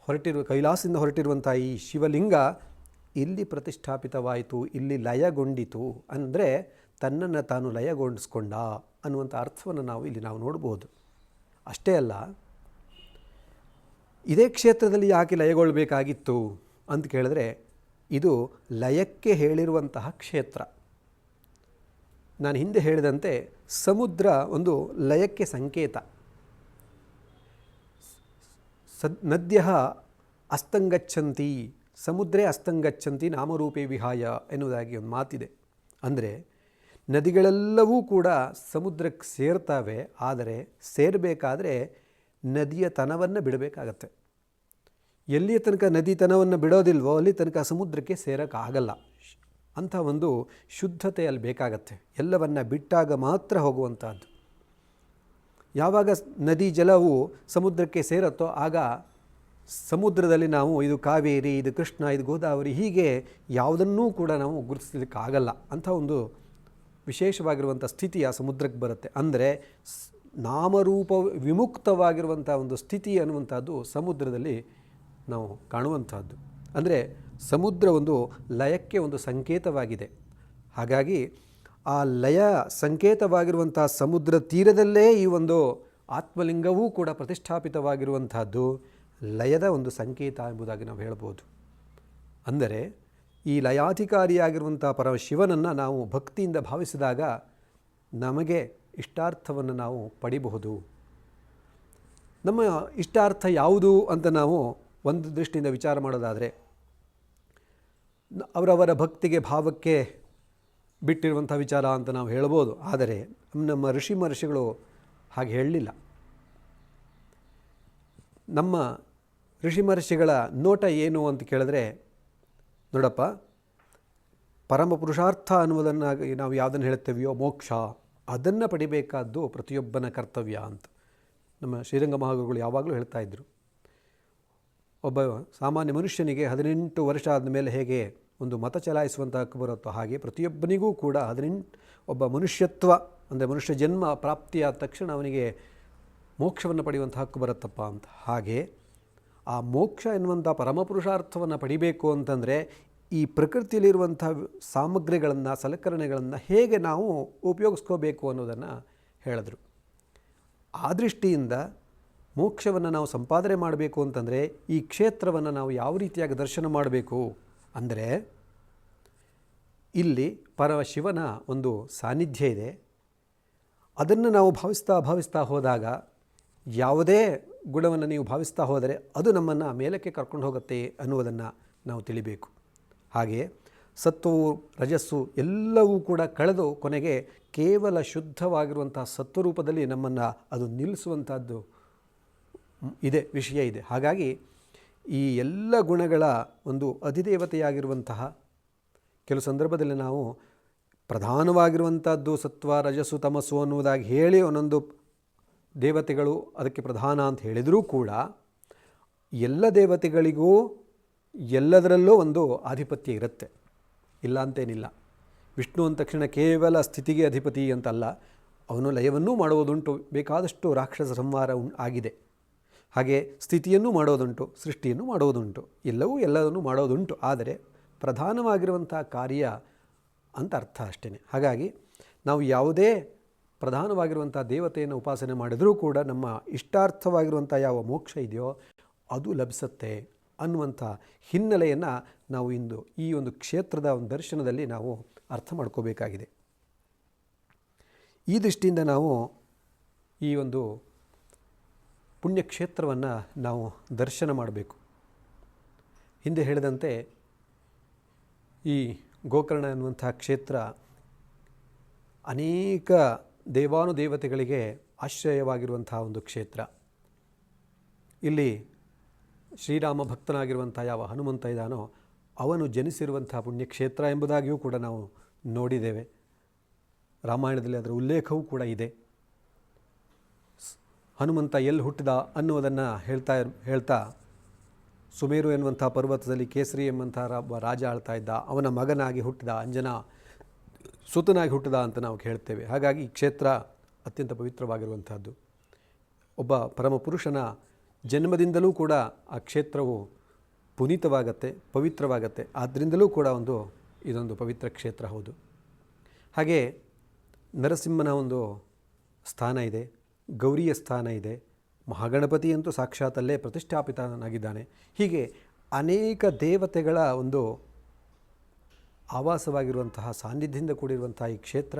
ಹೊರಟಿರುವಂಥ ಈ ಶಿವಲಿಂಗ ಇಲ್ಲಿ ಪ್ರತಿಷ್ಠಾಪಿತವಾಯಿತು, ಇಲ್ಲಿ ಲಯಗೊಂಡಿತು. ಅಂದರೆ ತನ್ನನ್ನು ತಾನು ಲಯಗೊಂಡಿಸ್ಕೊಂಡ ಅನ್ನುವಂಥ ಅರ್ಥವನ್ನು ನಾವು ನೋಡ್ಬೋದು. ಅಷ್ಟೇ ಅಲ್ಲ, ಇದೇ ಕ್ಷೇತ್ರದಲ್ಲಿ ಯಾಕೆ ಲಯಗೊಳ್ಳಬೇಕಾಗಿತ್ತು ಅಂತ ಕೇಳಿದ್ರೆ, ಇದು ಲಯಕ್ಕೆ ಹೇಳಿರುವಂತಹ ಕ್ಷೇತ್ರ. ನಾನು ಹಿಂದೆ ಹೇಳಿದಂತೆ ಸಮುದ್ರ ಒಂದು ಲಯಕ್ಕೆ ಸಂಕೇತ. ನದ್ಯ ಅಸ್ತಂಗಚ್ಚಂತಿ ಸಮುದ್ರೇ ಅಸ್ತಂಗಚ್ಚಂತಿ ನಾಮರೂಪೇ ವಿಹಾಯ ಎನ್ನುವುದಾಗಿ ಒಂದು ಮಾತಿದೆ. ಅಂದರೆ ನದಿಗಳೆಲ್ಲವೂ ಕೂಡ ಸಮುದ್ರಕ್ಕೆ ಸೇರ್ತವೆ, ಆದರೆ ಸೇರಬೇಕಾದ್ರೆ ನದಿಯ ತನವನ್ನು ಬಿಡಬೇಕಾಗತ್ತೆ. ಎಲ್ಲಿಯ ತನಕ ನದಿ ತನವನ್ನು ಬಿಡೋದಿಲ್ವೋ ಅಲ್ಲಿ ತನಕ ಸಮುದ್ರಕ್ಕೆ ಸೇರೋಕ್ಕಾಗಲ್ಲ. ಅಂಥ ಒಂದು ಶುದ್ಧತೆ ಅಲ್ಲಿ ಬೇಕಾಗತ್ತೆ. ಎಲ್ಲವನ್ನು ಬಿಟ್ಟಾಗ ಮಾತ್ರ ಹೋಗುವಂಥದ್ದು. ಯಾವಾಗ ನದಿ ಜಲವು ಸಮುದ್ರಕ್ಕೆ ಸೇರುತ್ತೋ ಆಗ ಸಮುದ್ರದಲ್ಲಿ ನಾವು ಇದು ಕಾವೇರಿ, ಇದು ಕೃಷ್ಣ, ಇದು ಗೋದಾವರಿ, ಹೀಗೆ ಯಾವುದನ್ನೂ ಕೂಡ ನಾವು ಗುರುತಿಸಲಿಕ್ಕಾಗಲ್ಲ. ಅಂಥ ಒಂದು ವಿಶೇಷವಾಗಿರುವಂಥ ಸ್ಥಿತಿ ಆ ಸಮುದ್ರಕ್ಕೆ ಬರುತ್ತೆ. ಅಂದರೆ ನಾಮರೂಪ ವಿಮುಕ್ತವಾಗಿರುವಂಥ ಒಂದು ಸ್ಥಿತಿ ಅನ್ನುವಂಥದ್ದು ಸಮುದ್ರದಲ್ಲಿ ನಾವು ಕಾಣುವಂಥದ್ದು. ಅಂದರೆ ಸಮುದ್ರ ಒಂದು ಲಯಕ್ಕೆ ಒಂದು ಸಂಕೇತವಾಗಿದೆ. ಹಾಗಾಗಿ ಆ ಲಯ ಸಂಕೇತವಾಗಿರುವಂಥ ಸಮುದ್ರ ತೀರದಲ್ಲೇ ಈ ಒಂದು ಆತ್ಮಲಿಂಗವೂ ಕೂಡ ಪ್ರತಿಷ್ಠಾಪಿತವಾಗಿರುವಂಥದ್ದು ಲಯದ ಒಂದು ಸಂಕೇತ ಎಂಬುದಾಗಿ ನಾವು ಹೇಳ್ಬೋದು. ಅಂದರೆ ಈ ಲಯಾಧಿಕಾರಿಯಾಗಿರುವಂಥ ಪರಮಶಿವನನ್ನು ನಾವು ಭಕ್ತಿಯಿಂದ ಭಾವಿಸಿದಾಗ ನಮಗೆ ಇಷ್ಟಾರ್ಥವನ್ನು ನಾವು ಪಡಿಬಹುದು. ನಮ್ಮ ಇಷ್ಟಾರ್ಥ ಯಾವುದು ಅಂತ ನಾವು ಒಂದು ದೃಷ್ಟಿಯಿಂದ ವಿಚಾರ ಮಾಡೋದಾದರೆ, ಅವರವರ ಭಕ್ತಿಗೆ ಭಾವಕ್ಕೆ ಬಿಟ್ಟಿರುವಂಥ ವಿಚಾರ ಅಂತ ನಾವು ಹೇಳ್ಬೋದು. ಆದರೆ ನಮ್ಮ ಋಷಿಗಳು ಹಾಗೆ ಹೇಳಲಿಲ್ಲ. ನಮ್ಮ ಋಷಿಮಹರ್ಷಿಗಳ ನೋಟ ಏನು ಅಂತ ಕೇಳಿದ್ರೆ, ನೋಡಪ್ಪ, ಪರಮ ಪುರುಷಾರ್ಥ ಅನ್ನುವುದನ್ನು ನಾವು ಯಾವುದನ್ನು ಹೇಳ್ತೇವೆಯೋ ಮೋಕ್ಷ, ಅದನ್ನು ಪಡಿಬೇಕಾದ್ದು ಪ್ರತಿಯೊಬ್ಬನ ಕರ್ತವ್ಯ ಅಂತ ನಮ್ಮ ಶ್ರೀರಂಗ ಮಹಾಗುರುಗಳು ಯಾವಾಗಲೂ ಹೇಳ್ತಾ ಇದ್ದರು. ಒಬ್ಬ ಸಾಮಾನ್ಯ ಮನುಷ್ಯನಿಗೆ 18 ವರ್ಷ ಆದ ಮೇಲೆ ಹೇಗೆ ಒಂದು ಮತ ಚಲಾಯಿಸುವಂಥ ಹಕ್ಕು ಬರುತ್ತೋ ಹಾಗೆ ಪ್ರತಿಯೊಬ್ಬನಿಗೂ ಕೂಡ ಒಬ್ಬ ಮನುಷ್ಯತ್ವ ಅಂದರೆ ಮನುಷ್ಯ ಜನ್ಮ ಪ್ರಾಪ್ತಿಯಾದ ತಕ್ಷಣ ಅವನಿಗೆ ಮೋಕ್ಷವನ್ನು ಪಡೆಯುವಂಥ ಹಕ್ಕು ಬರುತ್ತಪ್ಪ ಅಂತ. ಹಾಗೆ ಆ ಮೋಕ್ಷ ಎನ್ನುವಂಥ ಪರಮಪುರುಷಾರ್ಥವನ್ನು ಪಡಿಬೇಕು ಅಂತಂದರೆ ಈ ಪ್ರಕೃತಿಯಲ್ಲಿರುವಂಥ ಸಾಮಗ್ರಿಗಳನ್ನು, ಸಲಕರಣೆಗಳನ್ನು ಹೇಗೆ ನಾವು ಉಪಯೋಗಿಸ್ಕೋಬೇಕು ಅನ್ನೋದನ್ನು ಹೇಳಿದ್ರು. ಆ ದೃಷ್ಟಿಯಿಂದ ಮೋಕ್ಷವನ್ನು ನಾವು ಸಂಪಾದನೆ ಮಾಡಬೇಕು ಅಂತಂದರೆ ಈ ಕ್ಷೇತ್ರವನ್ನು ನಾವು ಯಾವ ರೀತಿಯಾಗಿ ದರ್ಶನ ಮಾಡಬೇಕು ಅಂದರೆ, ಇಲ್ಲಿ ಪರಮಶಿವನ ಒಂದು ಸಾನ್ನಿಧ್ಯ ಇದೆ. ಅದನ್ನು ನಾವು ಭಾವಿಸ್ತಾ ಹೋದಾಗ ಯಾವುದೇ ಗುಣವನ್ನು ನೀವು ಭಾವಿಸ್ತಾ ಹೋದರೆ ಅದು ನಮ್ಮನ್ನು ಮೇಲಕ್ಕೆ ಕರ್ಕೊಂಡು ಹೋಗುತ್ತೆ ಅನ್ನುವುದನ್ನು ನಾವು ತಿಳಿಬೇಕು. ಹಾಗೆಯೇ ಸತ್ವವು ರಜಸ್ಸು ಎಲ್ಲವೂ ಕೂಡ ಕಳೆದು ಕೊನೆಗೆ ಕೇವಲ ಶುದ್ಧವಾಗಿರುವಂಥ ಸತ್ವರೂಪದಲ್ಲಿ ನಮ್ಮನ್ನು ಅದು ನಿಲ್ಲಿಸುವಂಥದ್ದು ವಿಷಯ ಇದೆ. ಹಾಗಾಗಿ ಈ ಎಲ್ಲ ಗುಣಗಳ ಒಂದು ಅಧಿದೇವತೆಯಾಗಿರುವಂತಹ, ಕೆಲವು ಸಂದರ್ಭದಲ್ಲಿ ನಾವು ಪ್ರಧಾನವಾಗಿರುವಂಥದ್ದು ಸತ್ವ ರಜಸ್ಸು ತಮಸ್ಸು ಅನ್ನುವುದಾಗಿ ಹೇಳಿ ಒಂದೊಂದು ದೇವತೆಗಳು ಅದಕ್ಕೆ ಪ್ರಧಾನ ಅಂತ ಹೇಳಿದರೂ ಕೂಡ ಎಲ್ಲ ದೇವತೆಗಳಿಗೂ ಎಲ್ಲದರಲ್ಲೂ ಒಂದು ಆಧಿಪತ್ಯ ಇರುತ್ತೆ, ಇಲ್ಲ ಅಂತೇನಿಲ್ಲ. ವಿಷ್ಣು ಅಂದ ತಕ್ಷಣ ಕೇವಲ ಸ್ಥಿತಿಗೆ ಅಧಿಪತಿ ಅಂತಲ್ಲ, ಅವನು ಲಯವನ್ನೂ ಮಾಡುವುದುಂಟು, ಬೇಕಾದಷ್ಟು ರಾಕ್ಷಸ ಸಂಹಾರ ಆಗಿದೆ. ಹಾಗೆ ಸ್ಥಿತಿಯನ್ನು ಮಾಡೋದುಂಟು, ಸೃಷ್ಟಿಯನ್ನು ಮಾಡೋದುಂಟು, ಎಲ್ಲದನ್ನು ಮಾಡೋದುಂಟು. ಆದರೆ ಪ್ರಧಾನವಾಗಿರುವಂಥ ಕಾರ್ಯ ಅಂತ ಅರ್ಥ ಅಷ್ಟೇ. ಹಾಗಾಗಿ ನಾವು ಯಾವುದೇ ಪ್ರಧಾನವಾಗಿರುವಂಥ ದೇವತೆಯನ್ನು ಉಪಾಸನೆ ಮಾಡಿದರೂ ಕೂಡ ನಮ್ಮ ಇಷ್ಟಾರ್ಥವಾಗಿರುವಂಥ ಯಾವ ಮೋಕ್ಷ ಇದೆಯೋ ಅದು ಲಭಿಸುತ್ತೆ ಅನ್ನುವಂಥ ಹಿನ್ನೆಲೆಯನ್ನು ನಾವು ಇಂದು ಈ ಒಂದು ಕ್ಷೇತ್ರದ ಒಂದು ದರ್ಶನದಲ್ಲಿ ನಾವು ಅರ್ಥ ಮಾಡ್ಕೋಬೇಕಾಗಿದೆ. ಈ ದೃಷ್ಟಿಯಿಂದ ನಾವು ಈ ಒಂದು ಪುಣ್ಯಕ್ಷೇತ್ರವನ್ನು ನಾವು ದರ್ಶನ ಮಾಡಬೇಕು. ಹಿಂದೆ ಹೇಳಿದಂತೆ ಈ ಗೋಕರ್ಣ ಎನ್ನುವಂಥ ಕ್ಷೇತ್ರ ಅನೇಕ ದೇವಾನುದೇವತೆಗಳಿಗೆ ಆಶ್ರಯವಾಗಿರುವಂಥ ಒಂದು ಕ್ಷೇತ್ರ. ಇಲ್ಲಿ ಶ್ರೀರಾಮ ಭಕ್ತನಾಗಿರುವಂಥ ಯಾವ ಹನುಮಂತ ಇದ್ದಾನೋ ಅವನು ಜನಿಸಿರುವಂಥ ಪುಣ್ಯಕ್ಷೇತ್ರ ಎಂಬುದಾಗಿಯೂ ಕೂಡ ನಾವು ನೋಡಿದ್ದೇವೆ. ರಾಮಾಯಣದಲ್ಲಿ ಅದರ ಉಲ್ಲೇಖವೂ ಕೂಡ ಇದೆ. ಹನುಮಂತ ಎಲ್ಲಿ ಹುಟ್ಟಿದ ಅನ್ನುವುದನ್ನು ಹೇಳ್ತಾ ಸುಮೇರು ಎನ್ನುವಂಥ ಪರ್ವತದಲ್ಲಿ ಕೇಸರಿ ಎಂಬಂಥ ರಾಜ ಆಳ್ತಾ ಇದ್ದ, ಅವನ ಮಗನಾಗಿ ಹುಟ್ಟಿದ, ಅಂಜನಾ ಸುತನಾಗಿ ಹುಟ್ಟಿದ ಅಂತ ನಾವು ಹೇಳ್ತೇವೆ. ಹಾಗಾಗಿ ಈ ಕ್ಷೇತ್ರ ಅತ್ಯಂತ ಪವಿತ್ರವಾಗಿರುವಂಥದ್ದು. ಒಬ್ಬ ಪರಮಪುರುಷನ ಜನ್ಮದಿಂದಲೂ ಕೂಡ ಆ ಕ್ಷೇತ್ರವು ಪುನೀತವಾಗತ್ತೆ, ಪವಿತ್ರವಾಗತ್ತೆ. ಆದ್ದರಿಂದಲೂ ಕೂಡ ಇದೊಂದು ಪವಿತ್ರ ಕ್ಷೇತ್ರ ಹೌದು. ಹಾಗೆ ನರಸಿಂಹನ ಒಂದು ಸ್ಥಾನ ಇದೆ, ಗೌರಿಯ ಸ್ಥಾನ ಇದೆ, ಮಹಾಗಣಪತಿ ಅಂತೂ ಸಾಕ್ಷಾತ್ತಲ್ಲೇ ಪ್ರತಿಷ್ಠಾಪಿತನಾಗಿದ್ದಾನೆ. ಹೀಗೆ ಅನೇಕ ದೇವತೆಗಳ ಒಂದು ಆವಾಸವಾಗಿರುವಂತಹ, ಸಾನ್ನಿಧ್ಯದಿಂದ ಕೂಡಿರುವಂಥ ಈ ಕ್ಷೇತ್ರ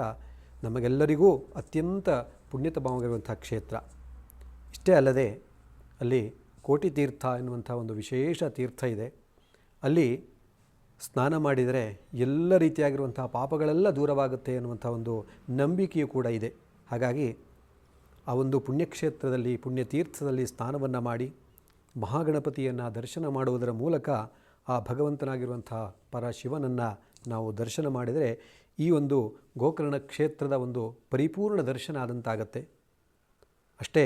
ನಮಗೆಲ್ಲರಿಗೂ ಅತ್ಯಂತ ಪುಣ್ಯತಮವಾಗಿರುವಂಥ ಕ್ಷೇತ್ರ. ಇಷ್ಟೇ ಅಲ್ಲದೆ ಅಲ್ಲಿ ಕೋಟಿ ತೀರ್ಥ ಎನ್ನುವಂಥ ಒಂದು ವಿಶೇಷ ತೀರ್ಥ ಇದೆ. ಅಲ್ಲಿ ಸ್ನಾನ ಮಾಡಿದರೆ ಎಲ್ಲ ರೀತಿಯಾಗಿರುವಂಥ ಪಾಪಗಳೆಲ್ಲ ದೂರವಾಗುತ್ತೆ ಎನ್ನುವಂಥ ಒಂದು ನಂಬಿಕೆಯೂ ಕೂಡ ಇದೆ. ಹಾಗಾಗಿ ಆ ಒಂದು ಪುಣ್ಯಕ್ಷೇತ್ರದಲ್ಲಿ, ಪುಣ್ಯತೀರ್ಥದಲ್ಲಿ ಸ್ನಾನವನ್ನು ಮಾಡಿ ಮಹಾಗಣಪತಿಯನ್ನು ದರ್ಶನ ಮಾಡುವುದರ ಮೂಲಕ ಆ ಭಗವಂತನಾಗಿರುವಂಥ ಪರಶಿವನನ್ನು ನಾವು ದರ್ಶನ ಮಾಡಿದರೆ ಈ ಒಂದು ಗೋಕರ್ಣ ಕ್ಷೇತ್ರದ ಒಂದು ಪರಿಪೂರ್ಣ ದರ್ಶನ ಆದಂತಾಗತ್ತೆ. ಅಷ್ಟೇ,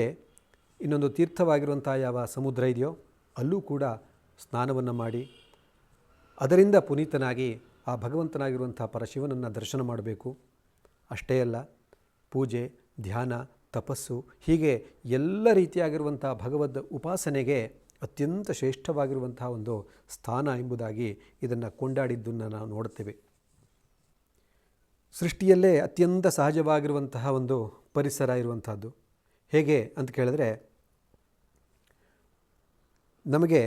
ಇನ್ನೊಂದು ತೀರ್ಥವಾಗಿರುವಂಥ ಯಾವ ಸಮುದ್ರ ಇದೆಯೋ ಅಲ್ಲೂ ಕೂಡ ಸ್ನಾನವನ್ನು ಮಾಡಿ ಅದರಿಂದ ಪುನೀತನಾಗಿ ಆ ಭಗವಂತನಾಗಿರುವಂಥ ಪರಶಿವನನ್ನು ದರ್ಶನ ಮಾಡಬೇಕು. ಅಷ್ಟೇ ಅಲ್ಲ, ಪೂಜೆ, ಧ್ಯಾನ, ತಪಸ್ಸು ಹೀಗೆ ಎಲ್ಲ ರೀತಿಯಾಗಿರುವಂಥ ಭಗವದ್ ಉಪಾಸನೆಗೆ ಅತ್ಯಂತ ಶ್ರೇಷ್ಠವಾಗಿರುವಂಥ ಒಂದು ಸ್ಥಾನ ಎಂಬುದಾಗಿ ಇದನ್ನು ಕೊಂಡಾಡಿದ್ದನ್ನು ನಾವು ನೋಡುತ್ತೇವೆ. ಸೃಷ್ಟಿಯಲ್ಲೇ ಅತ್ಯಂತ ಸಹಜವಾಗಿರುವಂತಹ ಒಂದು ಪರಿಸರ ಇರುವಂಥದ್ದು. ಹೇಗೆ ಅಂತ ಕೇಳಿದ್ರೆ, ನಮಗೆ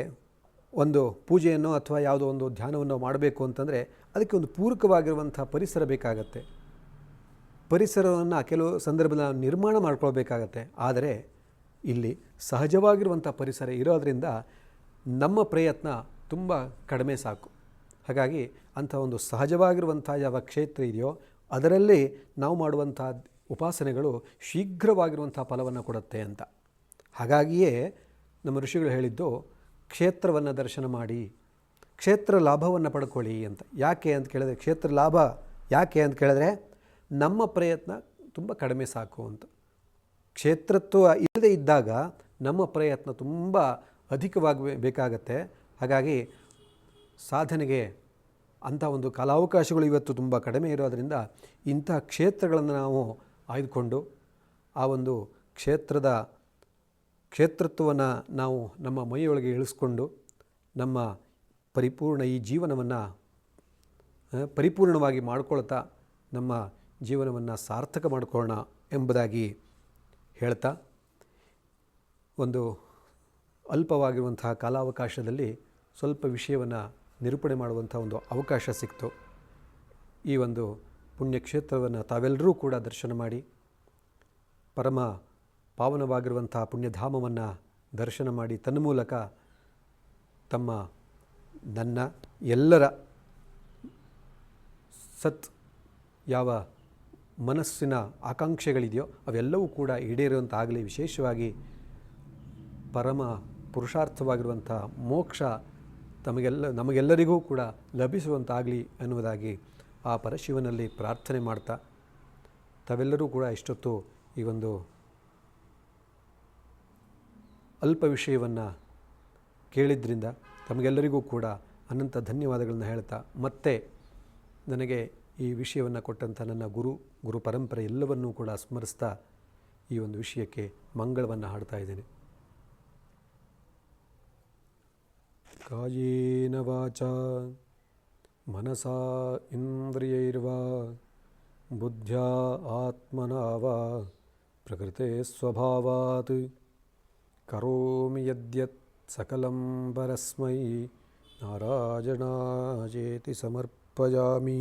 ಒಂದು ಪೂಜೆಯನ್ನು ಅಥವಾ ಯಾವುದೋ ಒಂದು ಧ್ಯಾನವನ್ನು ಮಾಡಬೇಕು ಅಂತಂದರೆ ಅದಕ್ಕೆ ಒಂದು ಪೂರಕವಾಗಿರುವಂಥ ಪರಿಸರ ಬೇಕಾಗತ್ತೆ. ಪರಿಸರವನ್ನು ಕೆಲವು ಸಂದರ್ಭದಲ್ಲಿ ನಾವು ನಿರ್ಮಾಣ ಮಾಡ್ಕೊಳ್ಬೇಕಾಗತ್ತೆ. ಆದರೆ ಇಲ್ಲಿ ಸಹಜವಾಗಿರುವಂಥ ಪರಿಸರ ಇರೋದರಿಂದ ನಮ್ಮ ಪ್ರಯತ್ನ ತುಂಬ ಕಡಿಮೆ ಸಾಕು. ಹಾಗಾಗಿ ಅಂಥ ಒಂದು ಸಹಜವಾಗಿರುವಂಥ ಯಾವ ಕ್ಷೇತ್ರ ಇದೆಯೋ ಅದರಲ್ಲಿ ನಾವು ಮಾಡುವಂಥ ಉಪಾಸನೆಗಳು ಶೀಘ್ರವಾಗಿರುವಂಥ ಫಲವನ್ನು ಕೊಡುತ್ತೆ ಅಂತ. ಹಾಗಾಗಿಯೇ ನಮ್ಮ ಋಷಿಗಳು ಹೇಳಿದ್ದು ಕ್ಷೇತ್ರವನ್ನು ದರ್ಶನ ಮಾಡಿ ಕ್ಷೇತ್ರ ಲಾಭವನ್ನು ಪಡ್ಕೊಳ್ಳಿ ಅಂತ. ಯಾಕೆ ಅಂತ ಕೇಳಿದ್ರೆ, ಕ್ಷೇತ್ರ ಲಾಭ ಯಾಕೆ ಅಂತ ಕೇಳಿದ್ರೆ ನಮ್ಮ ಪ್ರಯತ್ನ ತುಂಬ ಕಡಿಮೆ ಸಾಕು ಅಂತ. ಕ್ಷೇತ್ರತ್ವ ಇಲ್ಲದೆ ಇದ್ದಾಗ ನಮ್ಮ ಪ್ರಯತ್ನ ತುಂಬ ಅಧಿಕವಾಗಿ ಬೇಕಾಗತ್ತೆ. ಹಾಗಾಗಿ ಸಾಧನೆಗೆ ಅಂಥ ಒಂದು ಕಾಲಾವಕಾಶಗಳು ಇವತ್ತು ತುಂಬ ಕಡಿಮೆ ಇರೋದರಿಂದ ಇಂಥ ಕ್ಷೇತ್ರಗಳನ್ನು ನಾವು ಆಯ್ದುಕೊಂಡು ಆ ಒಂದು ಕ್ಷೇತ್ರತ್ವವನ್ನು ನಾವು ನಮ್ಮ ಮೈಯೊಳಗೆ ಇಳಿಸ್ಕೊಂಡು ನಮ್ಮ ಪರಿಪೂರ್ಣ ಈ ಜೀವನವನ್ನು ಪರಿಪೂರ್ಣವಾಗಿ ಮಾಡಿಕೊಳ್ತಾ ನಮ್ಮ ಜೀವನವನ್ನು ಸಾರ್ಥಕ ಮಾಡಿಕೊಳ್ಳೋಣ ಎಂಬುದಾಗಿ ಹೇಳ್ತಾ, ಒಂದು ಅಲ್ಪವಾಗಿರುವಂತಹ ಕಾಲಾವಕಾಶದಲ್ಲಿ ಸ್ವಲ್ಪ ವಿಷಯವನ್ನು ನಿರೂಪಣೆ ಮಾಡುವಂಥ ಒಂದು ಅವಕಾಶ ಸಿಕ್ತು. ಈ ಒಂದು ಪುಣ್ಯಕ್ಷೇತ್ರವನ್ನು ತಾವೆಲ್ಲರೂ ಕೂಡ ದರ್ಶನ ಮಾಡಿ ಪರಮ ಪಾವನವಾಗಿರುವಂಥ ಪುಣ್ಯಧಾಮವನ್ನು ದರ್ಶನ ಮಾಡಿ ತನ್ಮೂಲಕ ನನ್ನ ಎಲ್ಲರ ಸತ್ ಯಾವ ಮನಸ್ಸಿನ ಆಕಾಂಕ್ಷೆಗಳಿದೆಯೋ ಅವೆಲ್ಲವೂ ಕೂಡ ಈಡೇರುವಂತಾಗಲಿ, ವಿಶೇಷವಾಗಿ ಪರಮ ಪುರುಷಾರ್ಥವಾಗಿರುವಂಥ ಮೋಕ್ಷ ನಮಗೆಲ್ಲರಿಗೂ ಕೂಡ ಲಭಿಸುವಂತಾಗಲಿ ಅನ್ನುವುದಾಗಿ ಆ ಪರಶಿವನಲ್ಲಿ ಪ್ರಾರ್ಥನೆ ಮಾಡ್ತಾ, ತಾವೆಲ್ಲರೂ ಕೂಡ ಇಷ್ಟೊತ್ತು ಈ ಒಂದು ಅಲ್ಪ ವಿಷಯವನ್ನು ಕೇಳಿದ್ರಿಂದ ತಮಗೆಲ್ಲರಿಗೂ ಕೂಡ ಅನಂತ ಧನ್ಯವಾದಗಳನ್ನು ಹೇಳ್ತಾ, ಮತ್ತೆ ನನಗೆ ಈ ವಿಷಯವನ್ನು ಕೊಟ್ಟಂಥ ನನ್ನ ಗುರು ಪರಂಪರೆ ಎಲ್ಲವನ್ನೂ ಕೂಡ ಸ್ಮರಿಸ್ತಾ ಈ ಒಂದು ವಿಷಯಕ್ಕೆ ಮಂಗಳವನ್ನು ಹಾಡ್ತಾ ಇದ್ದೇನೆ. ಕಾಯೇನ ವಾಚಾ ಮನಸಾ ಇಂದ್ರಿಯೈರ್ವಾ ಬುದ್ಧ್ಯಾ ಆತ್ಮನಾ ವಾ ಪ್ರಕೃತೆ ಸ್ವಭಾವಾತ್ ಕರೋಮಿ ಯದ್ಯತ್ ಸಕಲಂ ಪರಸ್ಮೈ ನಾರಾಯಣಾಯೇತಿ ಸಮರ್ಪಯಾಮಿ.